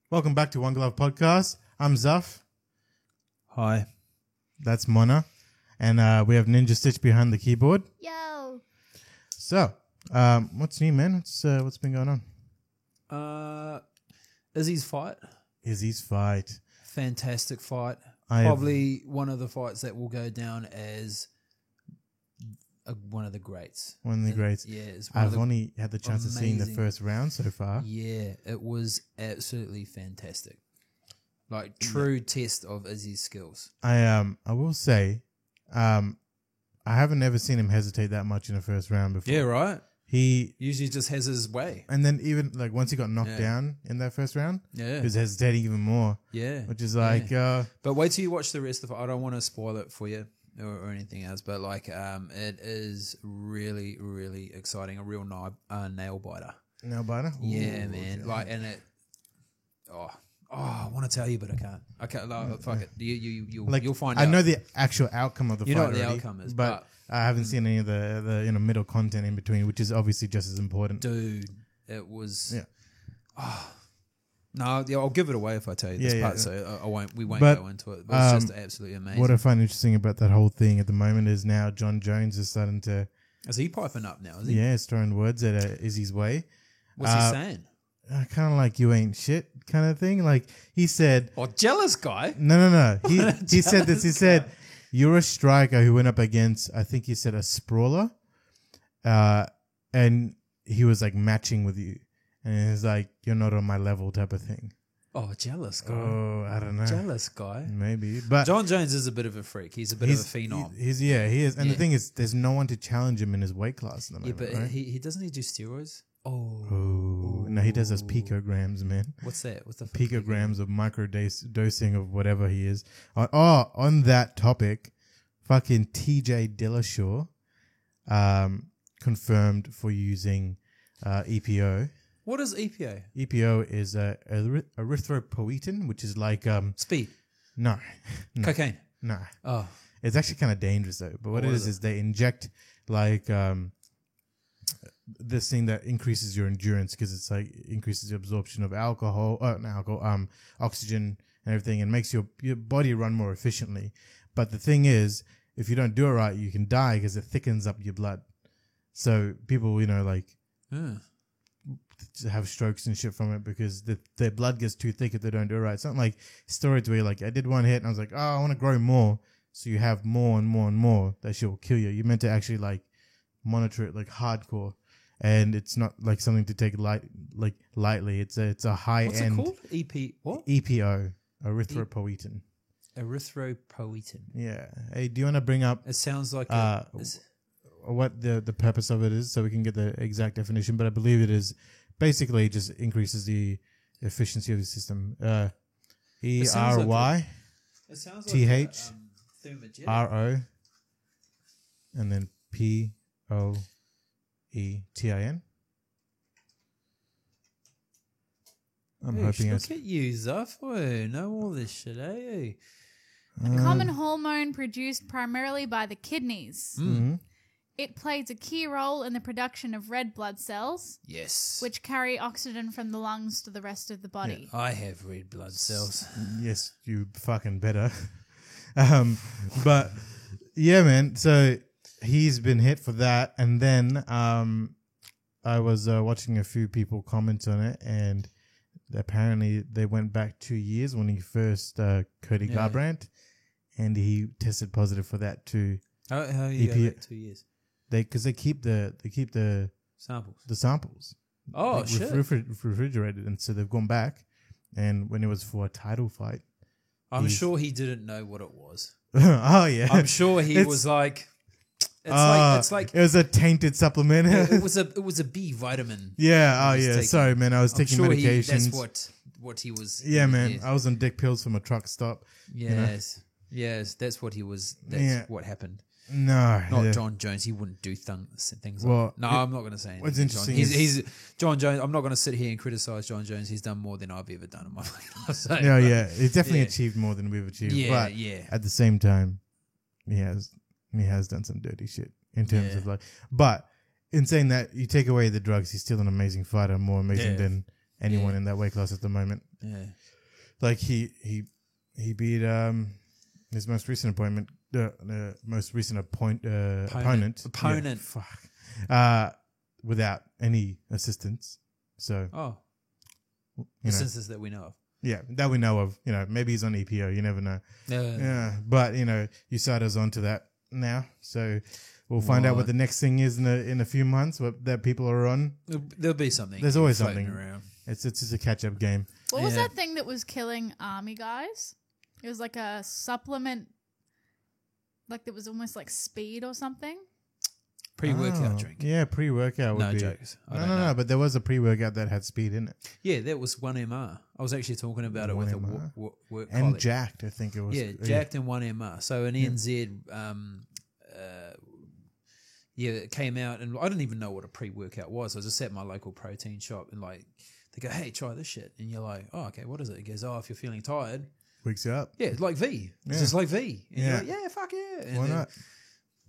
Welcome back to One Glove Podcast. I'm Zaf. Hi. That's Mona. And we have Ninja Stitch behind the keyboard. Yo. So, what's new, man? What's been going on? Izzy's fight. Izzy's fight. Fantastic fight. I have- Probably one of the fights that will go down as one of the greats. One of the greats. Yeah. It's one of I've the, only had the chance of seeing the amazing- first round so far. Yeah, it was absolutely fantastic. Like, true test of Izzy's skills. I will say, I haven't ever seen him hesitate that much in the first round before. Yeah, right? He Usually just has his way. and then even like once he got knocked Yeah. down in that first round, Yeah. he was hesitating even more. Yeah. Which is like, But wait till you watch the rest of it. I don't want to spoil it for you or anything else, but like, it is really, really exciting. A real nail biter. nail biter. Yeah, Ooh, man. okay. Like, and it. I want to tell you, but I can't. I can't. Like, fuck it. You'll find out. I know the actual outcome of the You know fight what the already, outcome is, but I haven't seen any of the middle content in between, which is obviously just as important. Dude, it was. Yeah. No, yeah, I'll give it away if I tell you this Yeah, part. yeah. So I won't. We won't But, go into it. But it's just absolutely amazing. What I find interesting about that whole thing at the moment is now John Jones is starting to, Is he piping up now? Is he? yeah, it's throwing words at Izzy's way. What's he saying? Kind of like you ain't shit kind of thing. Like he said, Oh, jealous guy. no. He said this. He said, you're a striker who went up against, I think he said a sprawler, and he was like matching with you. And he's like, you're not on my level type of thing. Oh, jealous guy. Oh, I don't know. Jealous guy. Maybe. But John Jones is a bit of a freak. He's a bit of a phenom. He is. And the Yeah. thing is, there's no one to challenge him in his weight class. In the Yeah, moment, but right? he doesn't he do steroids? Oh, Oh, no, he does those picograms, man. what's that? What's the fuck? Picograms of micro dosing of whatever he is. On that topic, fucking TJ Dillashaw confirmed for using EPO. What is EPA? EPO is erythropoietin, which is like Speed, no, cocaine. no. Oh, It's actually kind of dangerous though. But what it is they inject like this thing that increases your endurance because it's like increases the absorption of oxygen and everything, and makes your body run more efficiently. But the thing is, if you don't do it right, you can die because it thickens up your blood. So people, like yeah. have strokes and shit from it because their blood gets too thick if they don't do it right. It's not like steroids where you're like, I did one hit and I was like, oh, I want to grow more. So you have more and more and more. That shit will kill you. You're meant to actually like monitor it like hardcore. And it's not like something to take lightly. It's a high What's end. it called? What? EPO, erythropoietin. Erythropoietin. Yeah. Hey, do you want to bring up It sounds like what the purpose of it is so we can get the exact definition? But I believe it is basically just increases the efficiency of the system. ERY it sounds TH thermogenic. RO and then POETIN. I'm hoping Look at you, Zaf. Oh, know all this shit, eh? A common hormone produced primarily by the kidneys. It plays a key role in the production of red blood cells, Yes. which carry oxygen from the lungs to the rest of the body. I have red blood cells. Yes, you fucking better. But yeah, man. So he's been hit for that, and then I was watching a few people comment on it, and apparently they went back 2 years when he first Cody Garbrandt, and he tested positive for that too. How you go back 2 years? Because they keep the Samples. the samples. Oh, like, shit. refrigerated, and so they've gone back, and when it was for a title fight. I'm sure he didn't know what it was. Oh yeah, I'm sure he was like, it's like it was a tainted supplement. it was a B vitamin. Yeah. Oh he was yeah. taking. Sorry, man. I was I'm taking sure medications. that's what he was. Yeah, man. I was on dick pills from a truck stop. Yes. Yes, that's what he was. That's what happened. No, Not John Jones. He wouldn't do things Well, like that. No, I'm not going to say anything. what's John. interesting He's John Jones. I'm not going to sit here and criticize John Jones. He's done more than I've ever done in my life. So, yeah. He's definitely Yeah. achieved more than we've achieved. Yeah, but yeah. at the same time, he has done some dirty shit in terms of like. But in saying that, you take away the drugs, he's still an amazing fighter, more amazing Yeah. than anyone in that weight class at the moment. Yeah. Like he beat his most recent opponent. Opponent. Yeah, fuck. Without any assistance. So Oh, you know, instances that we know of. yeah, that we know of. You know, maybe he's on EPO. You never know. Yeah. Yeah, but you know, USADA's onto that now. So we'll find out what the next thing is in a few months. What that people are on. There'll be something. There's always floating something around. It's just a catch up game. What was Yeah. that thing that was killing army guys? It was like a supplement, like it was almost like speed or something. Pre-workout Oh, drink. Yeah, pre-workout would No be. jokes. I No, don't no, know. no. But there was a pre-workout that had speed in it, Yeah, that was 1MR. I was actually talking about it with a 1MR? work and colleague. jacked. I think it was. Yeah, jacked and 1MR. So an NZ, it came out, and I didn't even know what a pre-workout was. I was just at my local protein shop, and like they go, "Hey, try this shit," and you're like, "Oh, okay, what is it?" It goes, "Oh, if you're feeling tired, Wakes you up. yeah, it's like V. It's Yeah. just like V." And Yeah. you're like, "Yeah, fuck yeah." And Why then, not?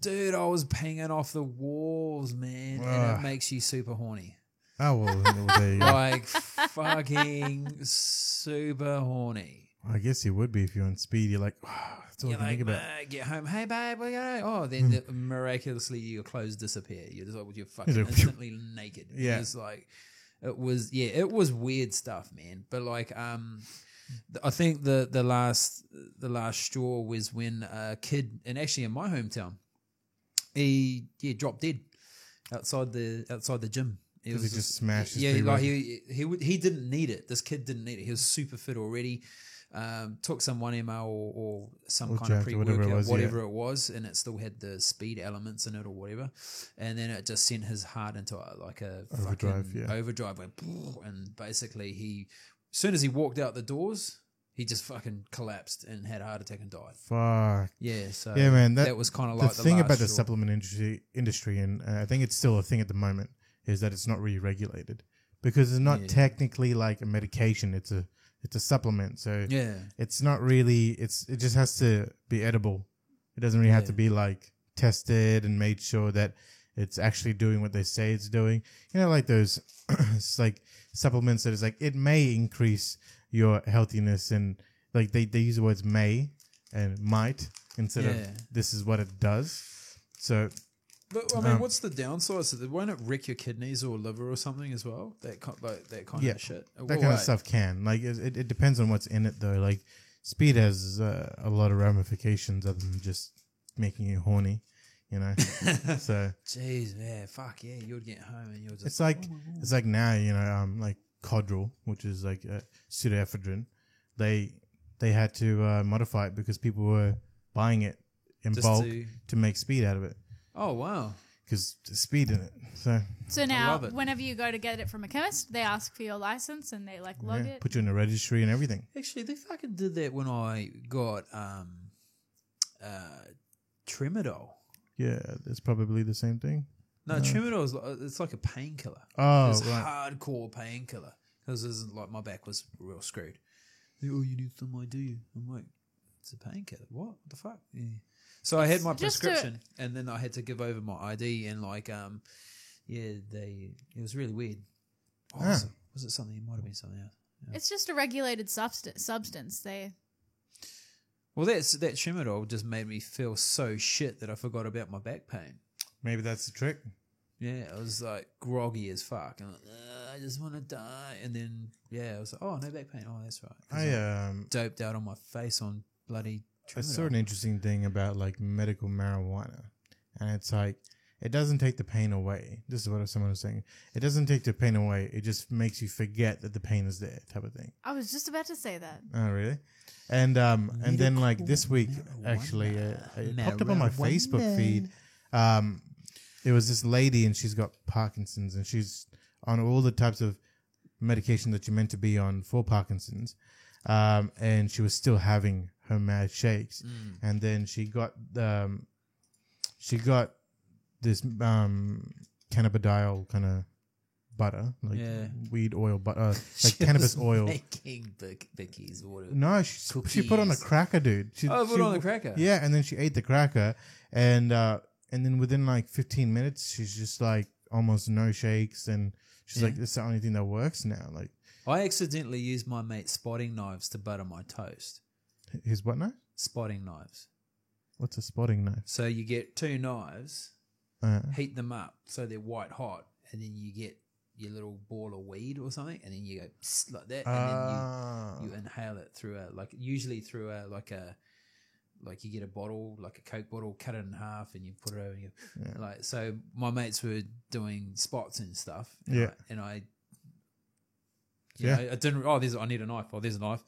dude? I was pinging off the walls, man, and Ugh. it makes you super horny. Oh well, there you go. Like fucking super horny. I guess you would be if you're on speed. You're like, oh, that's all You're I can like, think about. "Mate, get home. Hey, babe, we gotta." Oh, then miraculously your clothes disappear. You're just like, you're fucking You're like, instantly naked. Yeah. It's like, it was weird stuff, man. But like, I think the last straw was when a kid, and actually in my hometown, he dropped dead outside the gym. It 'Cause he just smashed his Yeah, pre-workout. like he didn't need it. This kid didn't need it. He was super fit already. Took some 1MR or some Or kind of jacked or whatever it pre-workout, was, whatever yeah. it was, and it still had the speed elements in it or whatever. And then it just sent his heart into like a Overdrive, fucking yeah. overdrive, went, and basically as soon as he walked out the doors, he just fucking collapsed and had a heart attack and died. Fuck. Yeah, so Yeah, man. That was kind of the like thing last about the straw. supplement industry, and I think it's still a thing at the moment, is that it's not really regulated because it's not Yeah. technically like a medication. It's a supplement, so Yeah, it's not really. It just has to be edible. It doesn't really have to be like tested and made sure that it's actually doing what they say it's doing. You know, like those it's like supplements that is like it may increase your healthiness, and like they use the words may and might instead Yeah. of this is what it does. So but I mean, what's the downside? So won't it wreck your kidneys or liver or something as well? That kind Yeah, of shit. that kind of stuff can like it depends on what's in it though. Like speed has a lot of ramifications other than just making you horny, you know. So Jeez, man, fuck yeah! You'd get home and you're just. it's like it's like now, you know, like Codral, which is like pseudoephedrine. They had to modify it because people were buying it in Just bulk to- to make speed out of it Oh wow! because there's speed in it. So So now, love it. whenever you go to get it from a chemist, they ask for your license and they like log yeah, it. put you in a registry and everything. Actually, they fucking did that when I got Tramadol. Yeah, it's probably the same thing. No, Tramadol is it's like a painkiller. Oh, It's right. hardcore painkiller because like my back was real screwed. Oh, you need some ID. I'm like, it's a painkiller. What the fuck? Yeah. So I had my Just prescription, and then I had to give over my ID, and like, it was really weird. Oh, was it something? It might have been something else. It's just a regulated substance. They Well, that Tramadol just made me feel so shit that I forgot about my back pain. Maybe that's the trick. Yeah, I was like groggy as fuck. And I just want to die. And then, I was like, oh, no back pain. Oh, that's right. 'Cause I doped out on my face on bloody I saw Tramadol. an interesting thing about like medical marijuana, and it's like it doesn't take the pain away. This is what someone was saying. It doesn't take the pain away. It just makes you forget that the pain is there, type of thing. I was just about to say that. Oh, really? And then like this week, actually, it popped up on my Facebook feed. It was this lady, and she's got Parkinson's, and she's on all the types of medication that you're meant to be on for Parkinson's. And she was still having her mad shakes, and then she got this cannabidiol kind of butter, like weed oil butter, like cannabis oil. Making bickies or whatever. No, she put on a Cookies. cracker, dude. She Put on the cracker. Yeah, and then she ate the cracker, and then within like 15 minutes, she's just like almost no shakes, and she's like, "This is the only thing that works now." Like I accidentally used my mate's spotting knives to butter my toast. His what knife? Spotting knives. What's a spotting knife? So you get 2 knives, heat them up so they're white hot, and then you get your little ball of weed or something, and then you go psst, like that, and then you inhale it through usually through you get a bottle, like a Coke bottle, cut it in half, and you put it over you. Like, so my mates were doing spots and stuff. And I didn't. I need a knife. Oh, there's a knife,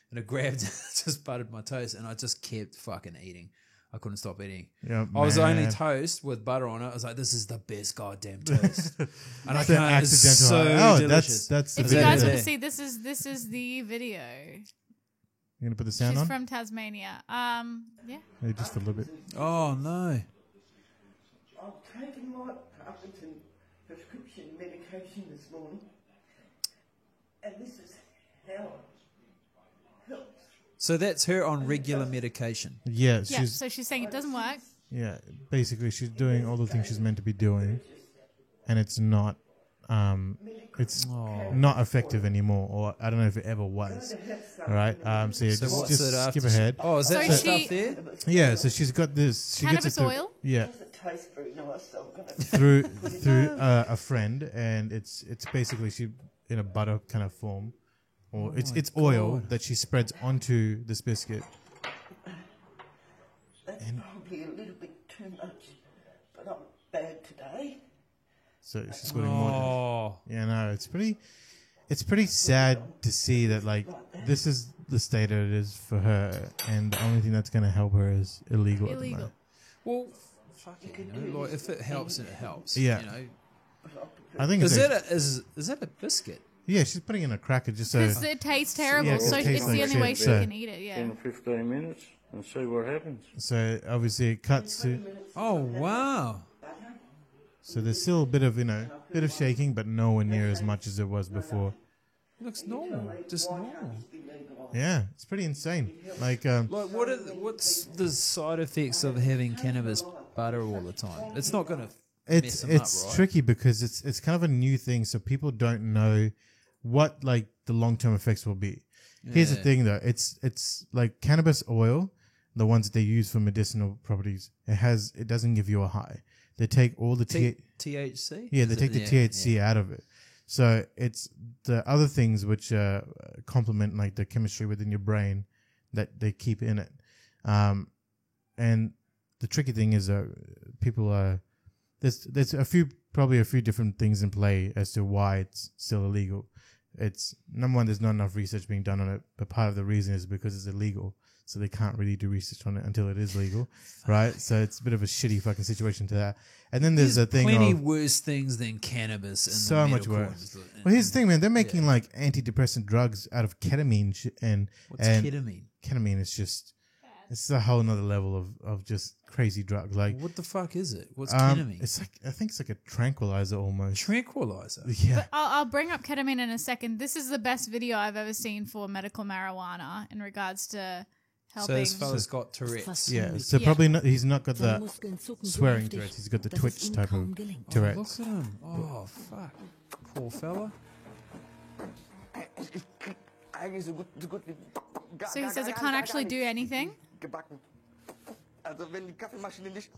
and I grabbed, just buttered my toast, and I just kept fucking eating. I couldn't stop eating. Yeah, I was man. only toast with butter on it. I was like, this is the best goddamn toast. And I It's an can't. It's accidental. so Oh, delicious. that's the If Is you video. that guys it? want to see, this is the video. You gonna put the sound She's on? from Tasmania. Yeah. Maybe just a little bit. Oh no. I'm taking my Parkinson prescription medication this morning, and this is how it helps. So that's her on regular medication. Yeah, Yeah. she's So she's saying it doesn't work. basically she's doing all the things she's meant to be doing, and it's not not effective anymore, or I don't know if it ever was. All right. So yeah, So what's just it after? skip ahead. Oh, is that So the she- stuff there? Yeah. So she's got this. She Cannabis gets it through, oil? Yeah. Doesn't taste very nice, so I'm gonna. through a friend, and it's basically she in a butter kind of form, or it's oil that she spreads onto this biscuit. That's probably a little bit too much, but I'm bad today. So she's putting more. Oh, Yeah, no, it's pretty sad to see that like this is the state that it is for her, and the only thing that's going to help her is illegal. At the Illegal. moment. well, fucking, you know, like if it helps, it helps. Yeah. You know, I think is it's that a biscuit? yeah, she's putting in a cracker just so. Because it tastes terrible. Yeah, 'cause so it tastes it's the like only way shit, she so- can eat it. Yeah. 10 or 15 minutes and see what happens. So obviously it cuts to. Oh wow. So there's still a bit of bit of shaking, but nowhere near as much as it was before. It looks normal, just normal. Yeah, it's pretty insane. Like Like, what's the side effects of having cannabis butter all the time? It's not gonna mess them it's up, right? tricky because it's kind of a new thing, so people don't know what like the long term effects will be. Here's the Yeah. thing though, it's like cannabis oil, the ones that they use for medicinal properties. It doesn't give you a high. They take all the THC. yeah, Is they it? take the THC out of it. So it's the other things which complement like the chemistry within your brain that they keep in it. And the tricky thing is people are there's probably a few different things in play as to why it's still illegal. It's number one, there's not enough research being done on it, but part of the reason is because it's illegal. So they can't really do research on it until it is legal, right? So it's a bit of a shitty fucking situation to that. And then there's a thing plenty of worse things than cannabis. In so the much medical worse. industry. Well, here's the thing, man. They're making like antidepressant drugs out of ketamine, and What's and ketamine? ketamine is just it's a whole nother level of just crazy drug. Like What the fuck is it? What's ketamine? it's like I think it's like a tranquilizer almost. Tranquilizer. Yeah, I'll bring up ketamine in a second. This is the best video I've ever seen for medical marijuana in regards to So helping. this fella's got Tourette's. yeah. So Yeah. probably not, he's not got the Muskeln swearing zucken so Tourette's. He's got the dass es twitch ihm type kaum of gelingt. Oh, Tourette's. look at him. Oh, fuck. Poor fella. Eigentlich so gut wie So he says I can't actually do anything. gebacken. Also wenn die Kaffeemaschine nicht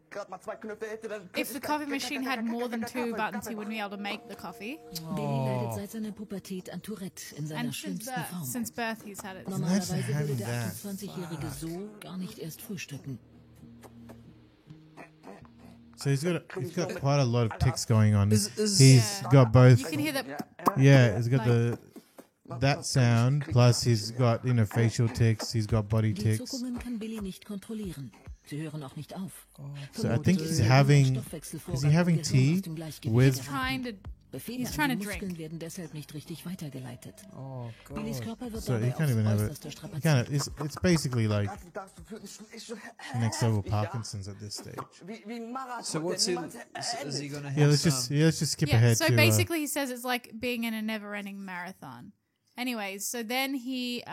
gerade mal 2 Knöpfe hätte, dann If the coffee machine had more than 2 buttons, he wouldn't be able to make the coffee. Billy leidet seit seiner Pubertät an Tourette in seiner And since schlimmsten birth, Form. since birth, he's had it. Normalerweise Imagine würde der having that. 28-Jährige so gar nicht erst frühstücken. So he's got quite a lot of tics going on. Is- He's Yeah. got both. You can hear the Yeah, he's got Like- that sound plus he's got facial tics. He's got body Die tics. Zuckungen kann Billy nicht kontrollieren. Sie hören auch nicht auf. So I think he's Vermutlich having ist der is he having Stoffwechselvorgang im Gehirn tea aus dem Gleichgewicht with geraten. trying to. Befehle he's an trying die to drink. Muskeln werden deshalb nicht richtig weitergeleitet. Oh, Billys God. Körper wird so he dabei can't even aufs have it. Äußerste He strapaziert. can't. It's basically like darfst du fühlen, ist schon next level Parkinson's at this stage. wie ein Marathon. So what's der he? niemals Is he gonna have Yeah, let's some? just skip Yeah. ahead So to basically, he says it's like being in a never-ending marathon. Anyways, so then he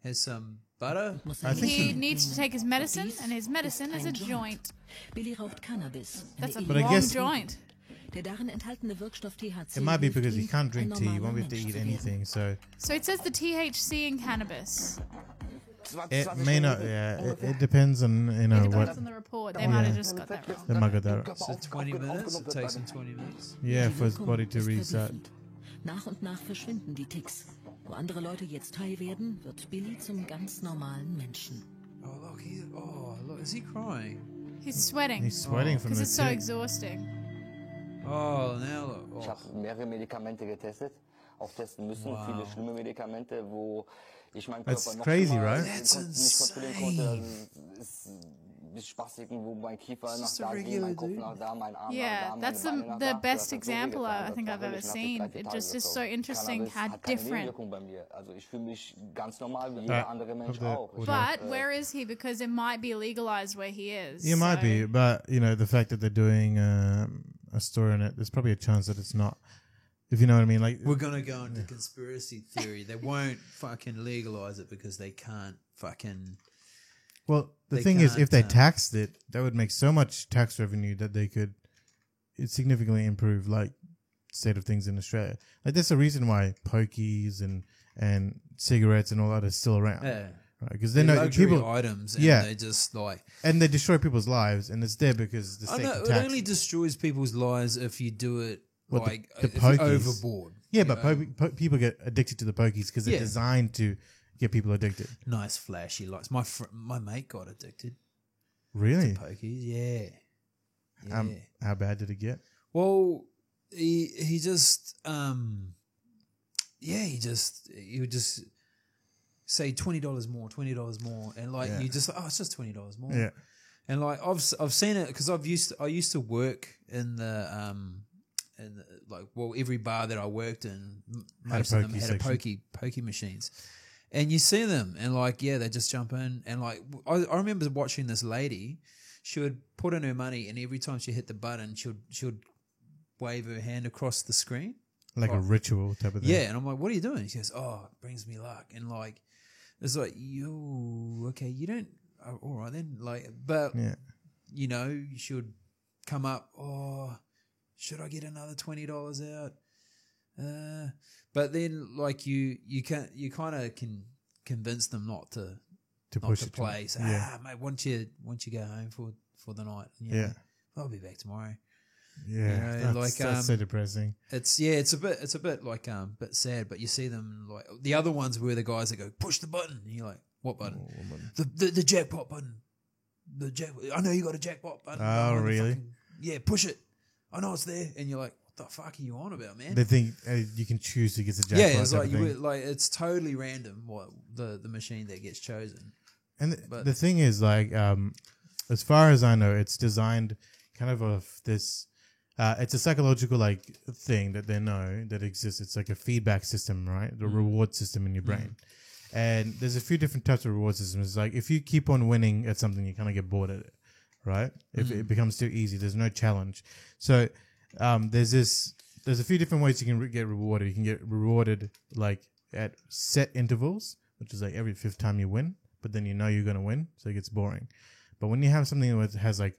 Has some butter? Muss I er think nicht he he- needs to take his medicine, Dies and his medicine ist is a ein joint. Billy raucht Cannabis. That's a eine But I long guess- joint. Der darin enthaltene Wirkstoff THC It might be hilft because he ihm, can't ein drink tea, he won't be normaler able to Mensch eat zu werden. anything, so So it says the THC in cannabis. it may not. Yeah, it depends on It what. depends on the report. They might have just got that wrong. They might get that. So 20 minutes. It takes him 20 minutes. Yeah, Die for his Wirkung body to ist reset. verblüffend. Nach und nach verschwinden die Ticks. Wo andere Leute jetzt high werden, wird Billy zum ganz normalen Menschen. Oh look, is he crying? He's sweating He's sweating from because the it's so tick. exhausting. Oh, now look. Ich Oh. habe mehrere Medikamente getestet, auch testen müssen, Wow. viele schlimme Medikamente, wo ich meinen That's Körper noch crazy, schon mal right? That's nicht kontrollieren konnte. Das ist bis Spastiken, wo mein Kiefer nach just a da ging, regular mein Kopf dude. nach da, mein Arm nach Yeah, da, meine that's Beine nach the da. best Das hat so example wehgetan, I think I've ever wirklich nach seen. 3-4 It Tage just is gezogen. so interesting Cannabis how hat keine different. Nebenwirkung bei mir. Also ich fühle mich ganz normal wie jeder andere Mensch the- auch. Ich But where is he? Because it might be legalized where he is. It might so- be, but the fact that they're doing a story on it, there's probably a chance that it's not. If you know what I mean, like We're gonna go into conspiracy theory. They won't fucking legalize it because they can't fucking. well, the they thing is, if they can't, taxed it, that would make so much tax revenue that they could significantly improve like state of things in Australia. Like there's a reason why pokies and cigarettes and all that is still around, Yeah. right? Because they They're know luxury people, items, and Yeah. they just like. and they destroy people's lives, and it's there because the I state know can it tax only it. destroys people's lives if you do it What, the- like the if you're pokies? overboard. Yeah, you but know? people get addicted to the pokies because they're Yeah. designed to get people addicted. Nice flashy lights. My mate got addicted Really? to pokies. Yeah. How bad did it get? Well, he just he would just say $20 more, and like Yeah. you just it's just $20 more. Yeah. And like I've seen it because I used to work in the every bar that I worked in, most of them pokey had section. a pokey machines, and you see them and like they just jump in and like I remember watching this lady, she would put in her money and every time she hit the button she would wave her hand across the screen. Like a Right. ritual type of thing. Yeah, and I'm like, what are you doing? She goes, oh, it brings me luck. And like, it's like, okay, you don't, all right then. Like, but, Yeah. you should come up, should I get another $20 out? But then like you kind of can convince them not to Push it play. So, Yeah. mate, once you go home for the night, Yeah. I'll be back tomorrow. Yeah. like, That's so depressing. It's a bit like bit sad, but you see them like the other ones were the guys that go push the button, and you're like, what button? The jackpot button. I know you got a jackpot button. Oh, the really? Yeah, push it. I know it's there, and you're like, what the fuck are you on about, man? They think you can choose who gets a jackpot. Yeah, it's type like of thing. it's totally random what the machine that gets chosen. And but- the thing is, like, as far as I know, it's designed kind of this. It's a psychological like thing that they know that exists. It's like a feedback system, right? The reward system in your brain. And there's a few different types of reward systems. Like if you keep on winning at something, you kind of get bored at it, right? If it becomes too easy, there's no challenge. So there's a few different ways you can get rewarded. You can get rewarded like at set intervals, which is like every fifth time you win, but then you know you're going to win, so it gets boring. But when you have something that has like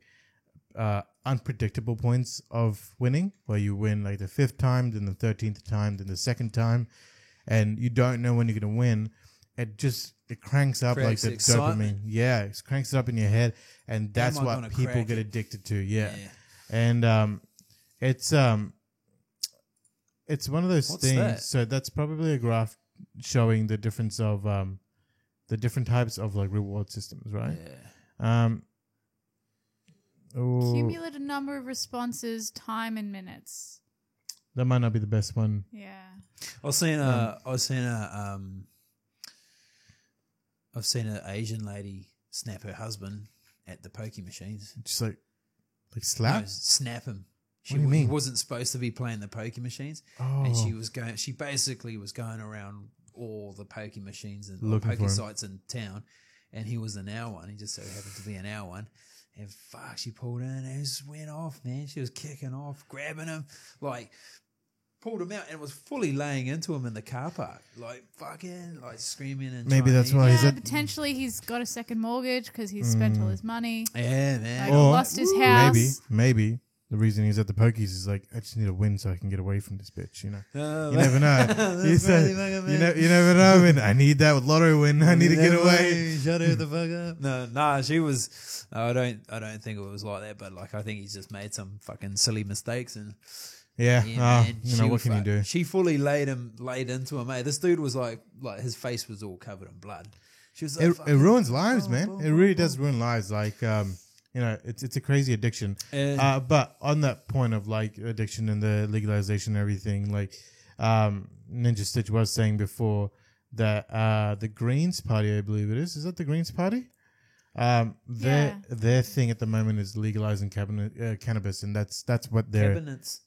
unpredictable points of winning, where you win like the fifth time, then the 13th time, then the second time, and you don't know when you're going to win, it cranks up Creates like the excitement. dopamine. Yeah, it cranks it up in your head, and that's Am I what gonna people crack get it? addicted to. Yeah. Yeah. And it's one of those What's things. that? So that's probably a graph showing the difference of the different types of like reward systems, right? Yeah. Oh, Cumulative number of responses, time in minutes. that might not be the best one. Yeah. I've seen an Asian lady snap her husband at the pokey machines. Just like slap. No, snap him. What do you mean? He wasn't supposed to be playing the pokey machines, and she basically was going around all the pokey machines and Looking for pokey him. sites in town, and he was an hour one. He just so happened to be an hour one. And fuck, she pulled in and it just went off, man. She was kicking off, grabbing him, like pulled him out and was fully laying into him in the car park, like fucking, like screaming and Maybe that's Chinese. why he's Yeah, at. potentially he's got a second mortgage because he's spent all his money. Yeah, man. Like, lost his house. Maybe. the reason he's at the pokies is like, I just need a win so I can get away from this bitch. You know, Oh, you never know. He said, you never know. I mean, I need that lotto win. I need to get away. Shut her the fuck up. No, she was. I don't think it was like that. But like, I think he's just made some fucking silly mistakes and. Yeah, Man, you know, what can you do? She fully laid into him, mate. This dude was like his face was all covered in blood. She was like, It ruins lives, man. It really does ruin lives. Like, you know, it's a crazy addiction. But on that point of like addiction and the legalization and everything, like, Ninja Stitch was saying before that the Greens Party, I believe it is that the Greens Party? Their thing at the moment is legalizing cannabis, and that's what their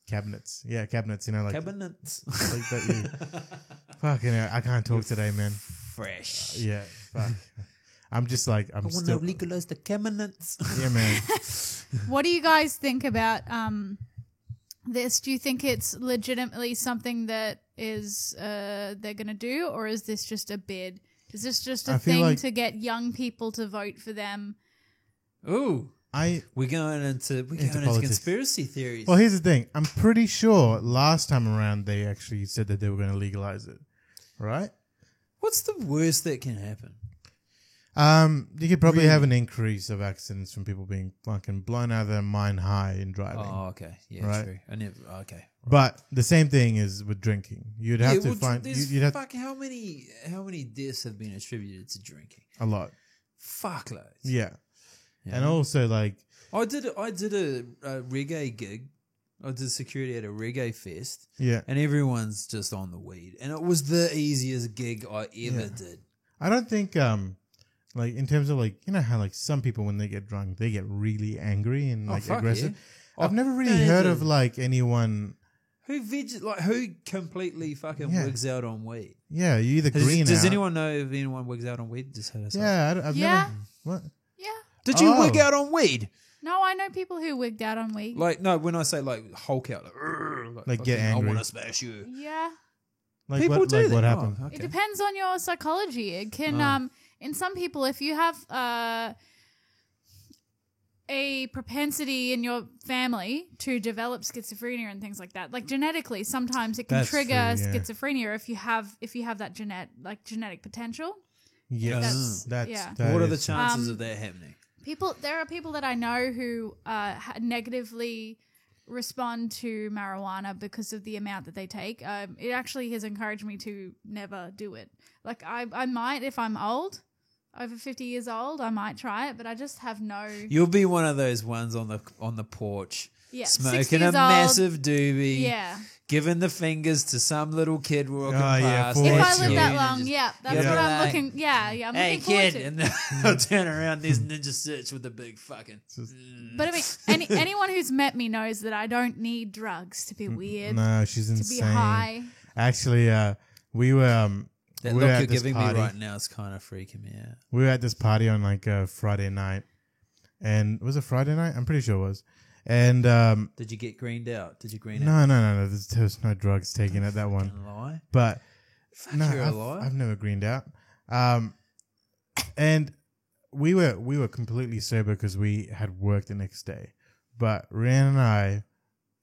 cabinets, you know, like cabinets, like that. Fucking hell, I can't talk today, man. Fresh. Yeah, fuck. I'm just like I'm I want still. to legalize the cabinets. Yeah, man. What do you guys think about this? Do you think it's legitimately something that is they're gonna do, or is this just a bid? Is this just a thing like to get young people to vote for them? Ooh, we're going into politics. conspiracy theories. Well, here's the thing. I'm pretty sure last time around they actually said that they were going to legalize it, right? What's the worst that can happen? You could probably have an increase of accidents from people being fucking blown out of their mind high in driving. Oh, okay, yeah, right? true. Okay. But the same thing is with drinking. You'd have to find. You'd have how many deaths have been attributed to drinking? a lot. Fuckloads. Yeah. And also like I did a reggae gig. I did security at a reggae fest. Yeah. And everyone's just on the weed, and it was the easiest gig I ever did. I don't think like in terms of like, you know how like some people when they get drunk they get really angry and like aggressive. Yeah. I've never really heard of like anyone who completely fucking wigs out on weed. Yeah, you either green Does out. anyone know if anyone wigs out on weed? Just heard us. Yeah, I've Yeah. never. What? Yeah. Did you wig out on weed? No, I know people who wigged out on weed. Like no, when I say like Hulk out, like get fucking, angry. I want to smash you. Yeah. Like People what? do Like that. what Oh, happened? okay. It depends on your psychology. It can, in some people, if you have a propensity in your family to develop schizophrenia and things like that, like genetically, sometimes it can That's trigger true, yeah. schizophrenia if you have that genetic potential. Yes, That's- that's. yeah. that What are the is- chances of that happening? There are people that I know who negatively respond to marijuana because of the amount that they take. It actually has encouraged me to never do it. Like I might, if I'm old, over 50 years old, I might try it, but I just have no. You'll be one of those ones on the porch, Yeah, 60 smoking a years old. massive doobie, Yeah. giving the fingers to some little kid walking Oh, yeah, past. for If I Fortune. live that and long, just, yeah, that's Yeah. what I'm Like, looking. Yeah, I'm Hey looking forward kid, to. and then they'll turn around. There's Ninja Stitch with the big fucking. But I mean, anyone who's met me knows that I don't need drugs to be weird, No, she's to insane. be high. Actually, we were. That we were look at you're this giving party. me right now is kind of freaking me out. We were at this party on like a Friday night, and was it Friday night? I'm pretty sure it was. And Did you get greened out? Did you green out? no. There was no drugs taken at that one. Fucking lie. But no, you're a liar. I've never greened out. And we were completely sober because we had work the next day. But Rhiannon and I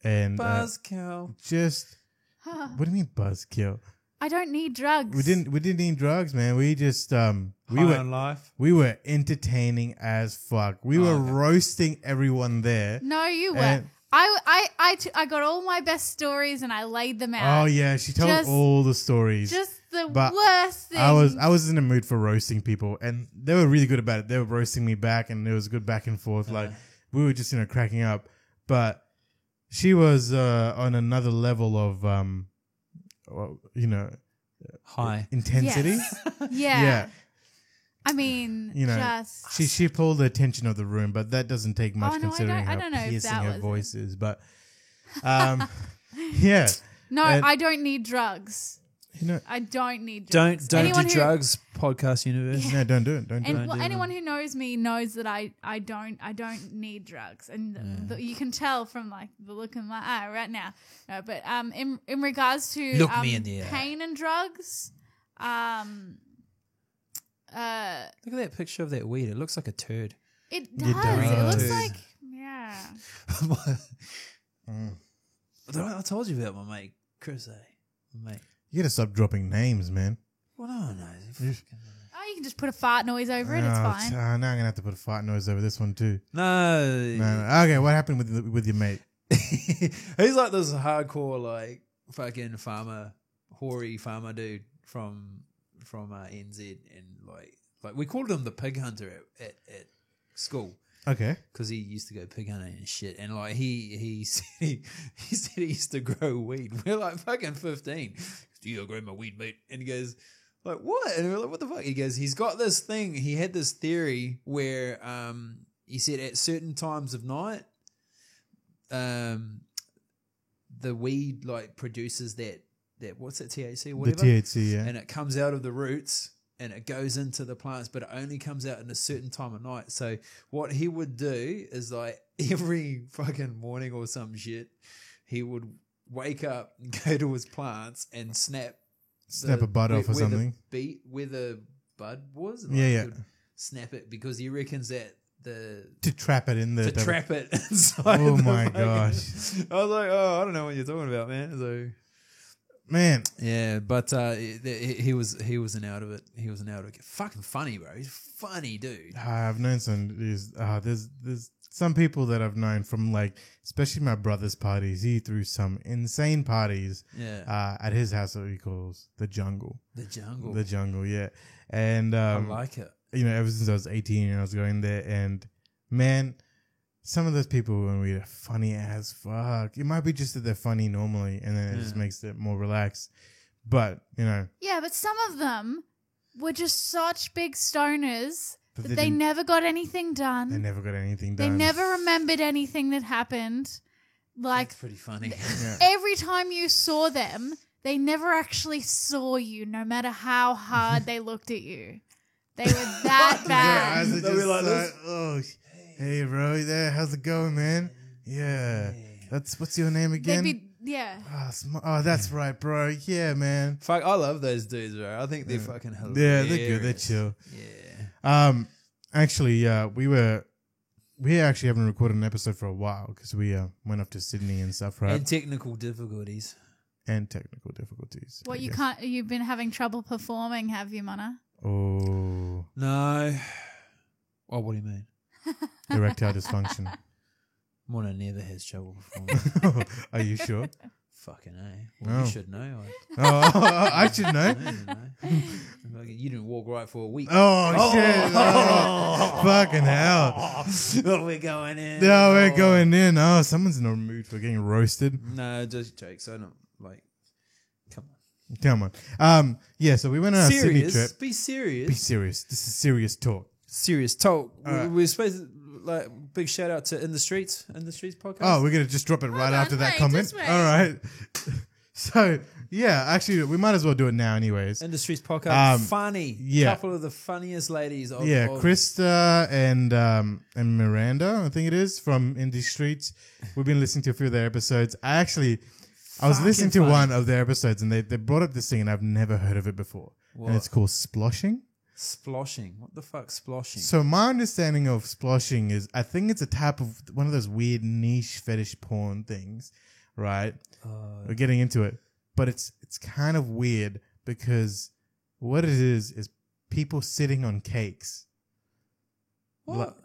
and Buzzkill. just what do you mean buzzkill? I don't need drugs. We didn't need drugs, man. We just High on life. we were entertaining as fuck. We were roasting everyone there. No, you were. And- I got all my best stories and I laid them out. Oh yeah, she told Just- all the stories. Just the But worst thing. I was in the mood for roasting people, and they were really good about it. They were roasting me back, and it was good back and forth. Like we were just cracking up. But she was on another level of High. intensity. Yes. Yeah. Yeah. I mean, just she pulled the attention of the room, but that doesn't take much Oh, no, I considering don't- I don't know how if piercing that her was voice is. But yeah, no. and- I don't need drugs. you know, I don't need drugs. Don't Anyone do who- drugs, podcast universe. no, don't do it. Don't do And it. well, anyone who knows me knows that I don't need drugs, and you can tell from like the look in my eye right now. No, but in regards to Look me in the eye. pain and drugs, Look at that picture of that weed. It looks like a turd. it does. does. It looks Dude. like Yeah. I told you about my mate Chris. My mate. You gotta stop dropping names, man. Well, no. Oh, you can just put a fart noise over it. It's fine. Now I'm gonna have to put a fart noise over this one too. No. No. Okay, what happened with your mate? He's like this hardcore, like fucking hoary farmer dude from NZ, and like we called him the pig hunter at school. Okay. Because he used to go pig hunting and shit, and like he said he used to grow weed. We're like fucking 15. Do you grow my weed, mate? And he goes, like, what? And we're like, what the fuck? He goes, he's got this thing. He had this theory where he said at certain times of night, the weed like produces that what's it, THC or whatever? The THC, yeah. And it comes out of the roots and it goes into the plants, but it only comes out in a certain time of night. So what he would do is like every fucking morning or some shit, he would wake up and go to his plants and snap a bud off or something. Where the bud was. Yeah. he would snap it because he reckons that to trap it in the trap it inside. Oh the my fucking- gosh. I was like, oh, I don't know what you're talking about, man. So Man, yeah, but he was an out of it. He was an out of it. Fucking funny, bro. He's a funny dude. I've known some. There's some people that I've known from like, especially my brother's parties. He threw some insane parties. Yeah. At his house that he calls the jungle. The jungle. The jungle, yeah. And I like it. you know, ever since I was 18 and I was going there, and man, some of those people when we are funny as fuck. It might be just that they're funny normally, and then it just makes it more relaxed. But you know, Yeah, but some of them were just such big stoners But that they they didn't- never got anything done. they never got anything They done. never remembered anything that happened. Like It's pretty funny. every time you saw them, they never actually saw you, no matter how hard they looked at you. They were that Their eyes bad. are They'll be just like like, this. oh, hey, bro, you there? How's it going, man? Yeah. What's your name They'd again? be, yeah. Oh, that's right, bro. Yeah, man. Fuck, I love those dudes, bro. I think they're fucking hilarious. Yeah, they're good. They're chill. Yeah. Actually, we actually haven't recorded an episode for a while because we went off to Sydney and stuff, right? And technical difficulties. And technical difficulties. What I you guess. can't? You've been having trouble performing, have you, Mana? Oh, No. Oh, what do you mean? erectile dysfunction. Mona never has trouble performing. Are you sure? Fucking A. Well, Oh. you should know. Oh, I should know. You didn't walk right for a week. Oh, shit. Oh, fucking hell. Oh, we're going in. No, we're going in. Oh, someone's in a mood for getting roasted. No, just jokes. I don't like. Come on. Come on. Yeah, so we went on a Sydney trip. Serious. Be serious. Be serious. This is serious talk. Serious talk. Alright. We're supposed to, like, big shout out to In the Streets podcast. Oh, we're going to just drop it right on, after that wait, comment. just wait. All right. So, yeah, actually, we might as well do it now anyways. In the Streets podcast. Um, Funny. yeah. Couple of the funniest ladies. Of, Yeah, of, Krista and Miranda, I think it is, from Indie Streets. We've been listening to a few of their episodes. I was listening to funny. one of their episodes, and they brought up this thing, and I've never heard of it before. What? And it's called sploshing. Sploshing. What the fuck, sploshing? So my understanding of sploshing is, I think it's a type of one of those weird niche fetish porn things, right? We're getting into it, but it's kind of weird because what it is people sitting on cakes. What?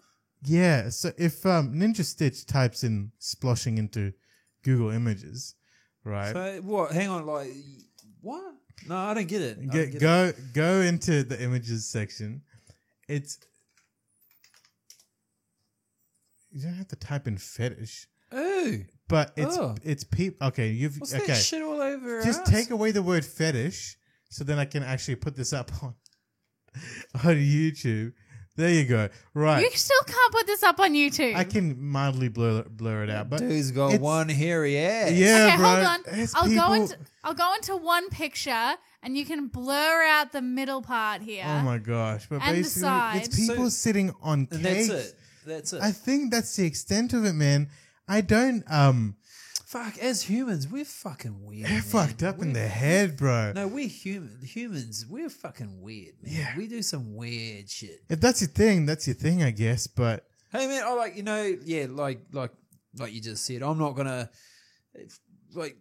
Yeah. So if Ninja Stitch types in sploshing into Google Images, right? So what? Hang on, like what? No, I don't get it. I don't get it. Go into the images section. It's you don't have to type in fetish, Ooh, but Oh. it's people. Okay, what's okay. that shit all over? Just us? take away the word fetish, so then I can actually put this up on YouTube. There you go. Right, You still can't put this up on YouTube. I can mildly blur it out, but Dude's got it's- one hairy ass. Yeah, Okay, bro. hold on. It's I'll go into one picture, and you can blur out the middle part here. Oh my gosh! But And the basically, it's sides. people So- sitting on And cakes. that's it. That's it. I think that's the extent of it, man. I don't. Fuck, as humans, we're fucking weird. They're man. fucked up in We're- their head, bro. No, we're humans. We're fucking weird, man. Yeah. We do some weird shit. If that's your thing, I guess. But Hey man, I like like you just said. I'm not gonna like.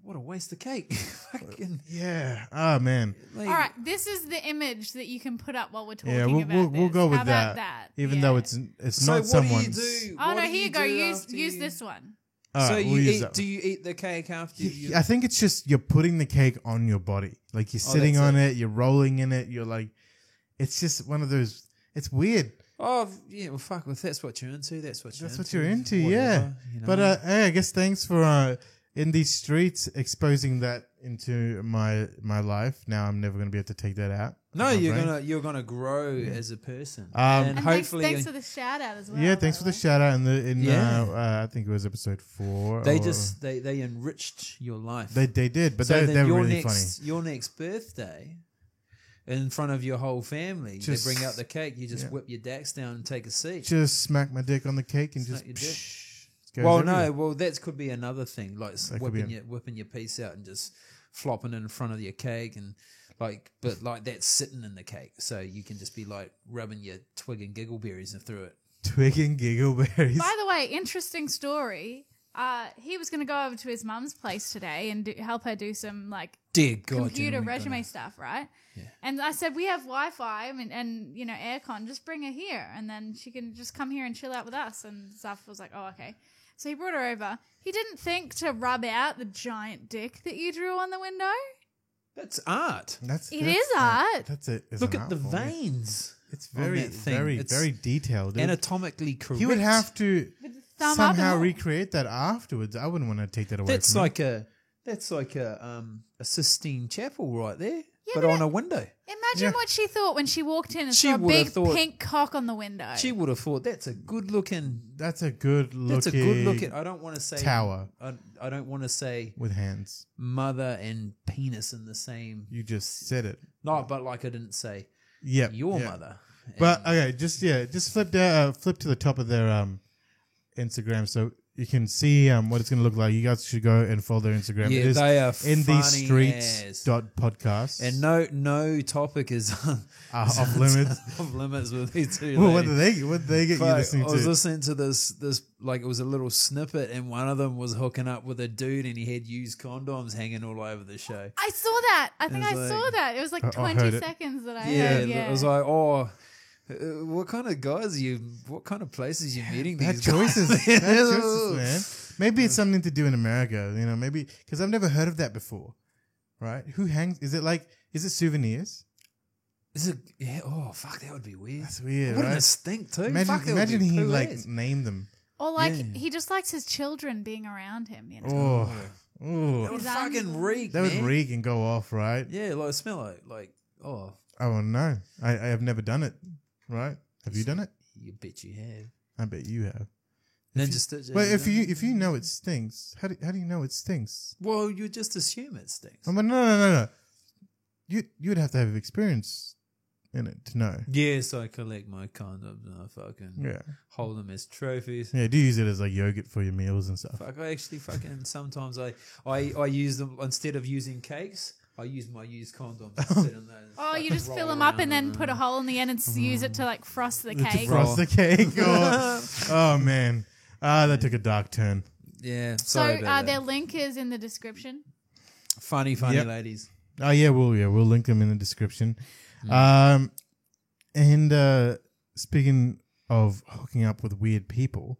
What a waste of cake. Fucking, Yeah. Oh man. like, All right, this is the image that you can put up while we're talking Yeah, about we'll this. go with How about that. Even Yeah. though it's So not what someone's. do you do? Oh What no, do here you go. Use after this one. All So right, you we'll use eat? that Do one. you eat the cake after you? I think it's just you're putting the cake on your body. Like you're Oh, sitting that's on it, you're rolling in it, you're like, it's just one of those, it's weird. Oh yeah, well fuck. If that's what you're into, that's what you're That's into. what you're into, Whatever, yeah. you know? But hey, I guess thanks for in these streets exposing that into my life. Now I'm never going to be able to take that out. no, of my you're brain. gonna grow as a person, And And hopefully thanks for the shout out as well. Yeah, by thanks for the way. shout out in Yeah. I think it was episode 4. they or- just they enriched your life. they did, but so they're then your really next your next birthday, in front of your whole family, Just- they bring out the cake. You just yeah. whip your dax down and take a seat. funny. Just smack my dick on the cake and Smack just. your dick. Goes Well, everywhere. no, well that could be another thing, like That could be whipping your piece out and just flopping it in front of your cake, and but that's sitting in the cake, so you can just be like rubbing your twig and giggleberries through it. Twig and giggleberries. By the way, interesting story. He was going to go over to his mum's place today and help her do some like Dear God, computer Jenny, resume stuff, right? Yeah. And I said, we have Wi-Fi and you know aircon. Just bring her here, and then she can just come here and chill out with us. And Zaf was like, oh okay. So he brought her over. He didn't think to rub out the giant dick that you drew on the window. That's art. That's It is art. That's it. It's Look an at the art form, yeah. veins. It's on very, that thing. very, It's very detailed. It would- Anatomically correct. He would have to With the thumb up and somehow all. recreate that afterwards. I wouldn't want to take that away. That's from like a Sistine Chapel right there, but but on a window. Imagine Yeah. what she thought when she walked in and She saw a would have big thought- pink cock on the window. She would have thought that's a good looking. That's a good looking. That's a good looking. I don't want to say tower. I don't want to say with hands. mother and penis in the same. You just said it. No, but like I didn't say Yep. your yeah. mother. But okay, just flip down, flip to the top of their Instagram so you can see what it's going to look like. You guys should go and follow their Instagram. Yeah, it is they are in funny these streets as. podcast And no topic is off limits. off limits with these two. Well, what ladies. did they get you Fuck, listening I was to? listening to this like it was a little snippet, and one of them was hooking up with a dude, and he had used condoms hanging all over the show. I saw that. I think It I was saw like- that. It was like I 20 heard it. seconds that I Yeah, heard. Yeah. it was like, what kind of guys what kind of places you meeting Bad these choices. guys? Bad choices, man. Maybe it's something to do in America, you know, maybe because I've never heard of that before. Right? Who hangs? Is it souvenirs? Is it? Yeah. Oh fuck, that would be weird. That's weird, Wouldn't right? it stink too? Imagine, Fuck, that would imagine be he poo like ass. named them. Or like Yeah. he just likes his children being around him, you know. Oh, That oh, would His fucking arms- reek. that would man. reek and go off, right? Yeah, like smell like oh, Oh no, I have never done it. Right? Have you done it? you bet you have. I bet you have. Ninja Stitch. Well, if you know it stinks, how do you know it stinks? well, you just assume it stinks. Oh, but no. You'd have to have experience in it to know. Yes, I collect my condoms and I fucking Yeah, hold them as trophies. yeah. Do you use it as like yogurt for your meals and stuff? Fuck, I actually fucking sometimes I use them instead of using cakes. I use my used condoms instead of those. Oh, you just Roll fill them up around and then put a hole in the end and use it to like frost the To cake. frost the cake. Oh man, that took a dark turn. Yeah, So sorry about their that. link is in the description. Funny Yep. ladies. Oh yeah, we'll link them in the description. And speaking of hooking up with weird people,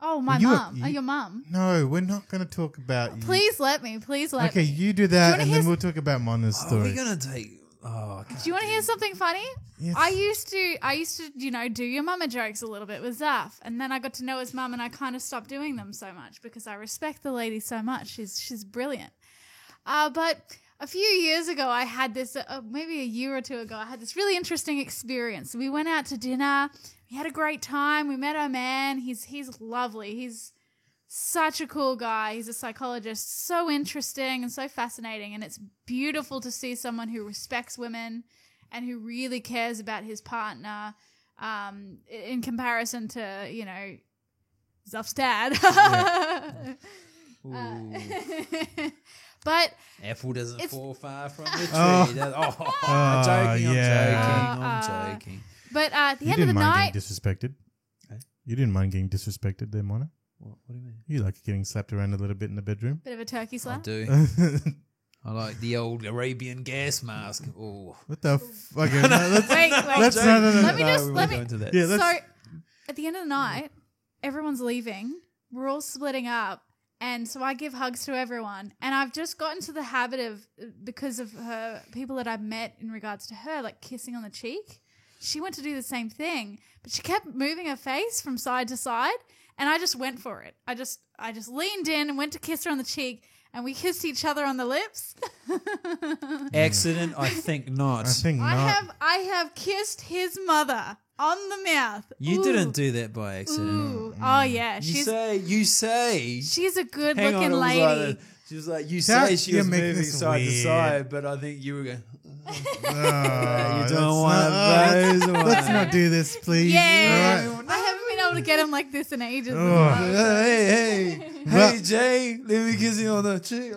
Oh, my You- mum. you- Oh, your mum. no, we're not going to talk about you. Please let me. Please let Okay, me. you do Do that, you and wanna then hear we'll talk about Mona's Are story. we gonna take? Oh, Do you want to hear something funny? Yes. I used to, do your mama jokes a little bit with Zaf, and then I got to know his mum, and I kind of stopped doing them so much because I respect the lady so much. She's brilliant. But a few years ago, I had this, maybe a year or two ago, I had this really interesting experience. We went out to dinner. We had a great time. We met our man. He's lovely. He's such a cool guy. He's a psychologist. So interesting and so fascinating. And it's beautiful to see someone who respects women and who really cares about his partner in comparison to, Zuff's dad. But apple doesn't It's- fall far from the tree. Oh. I'm joking. yeah. I'm joking. But at the You end of the didn't mind night, getting disrespected. You didn't mind getting disrespected there, Mona. What do you mean? You like getting slapped around a little bit in the bedroom. Bit of a turkey I slap. do. I like the old Arabian gas mask. Oh, What the fuck? Okay, no, let's, Wait, let's no, no, no, Let me no. just we let won't me. go into that. Yeah, let's, So at the end of the night, everyone's leaving. We're all splitting up. And so I give hugs to everyone. And I've just gotten to the habit of, because of her, people that I've met in regards to her, like kissing on the cheek. She went to do the same thing, but she kept moving her face from side to side. And I just went for it. I just leaned in and went to kiss her on the cheek. And we kissed each other on the lips. Accident? I think not. I think not. I have kissed his mother on the mouth. You Ooh. didn't do that by accident. Ooh. Oh yeah, You say. she's a good Hang on, looking it was lady. like she was like, you That- say she you're was making moving this side to weird. side, but I think you were going, Oh, you let's don't want not- those Let's ones. not do this, please. Yeah, All right. I haven't been able to get him like this in ages. Oh. Hey, But- Jay, let me kiss you on the cheek.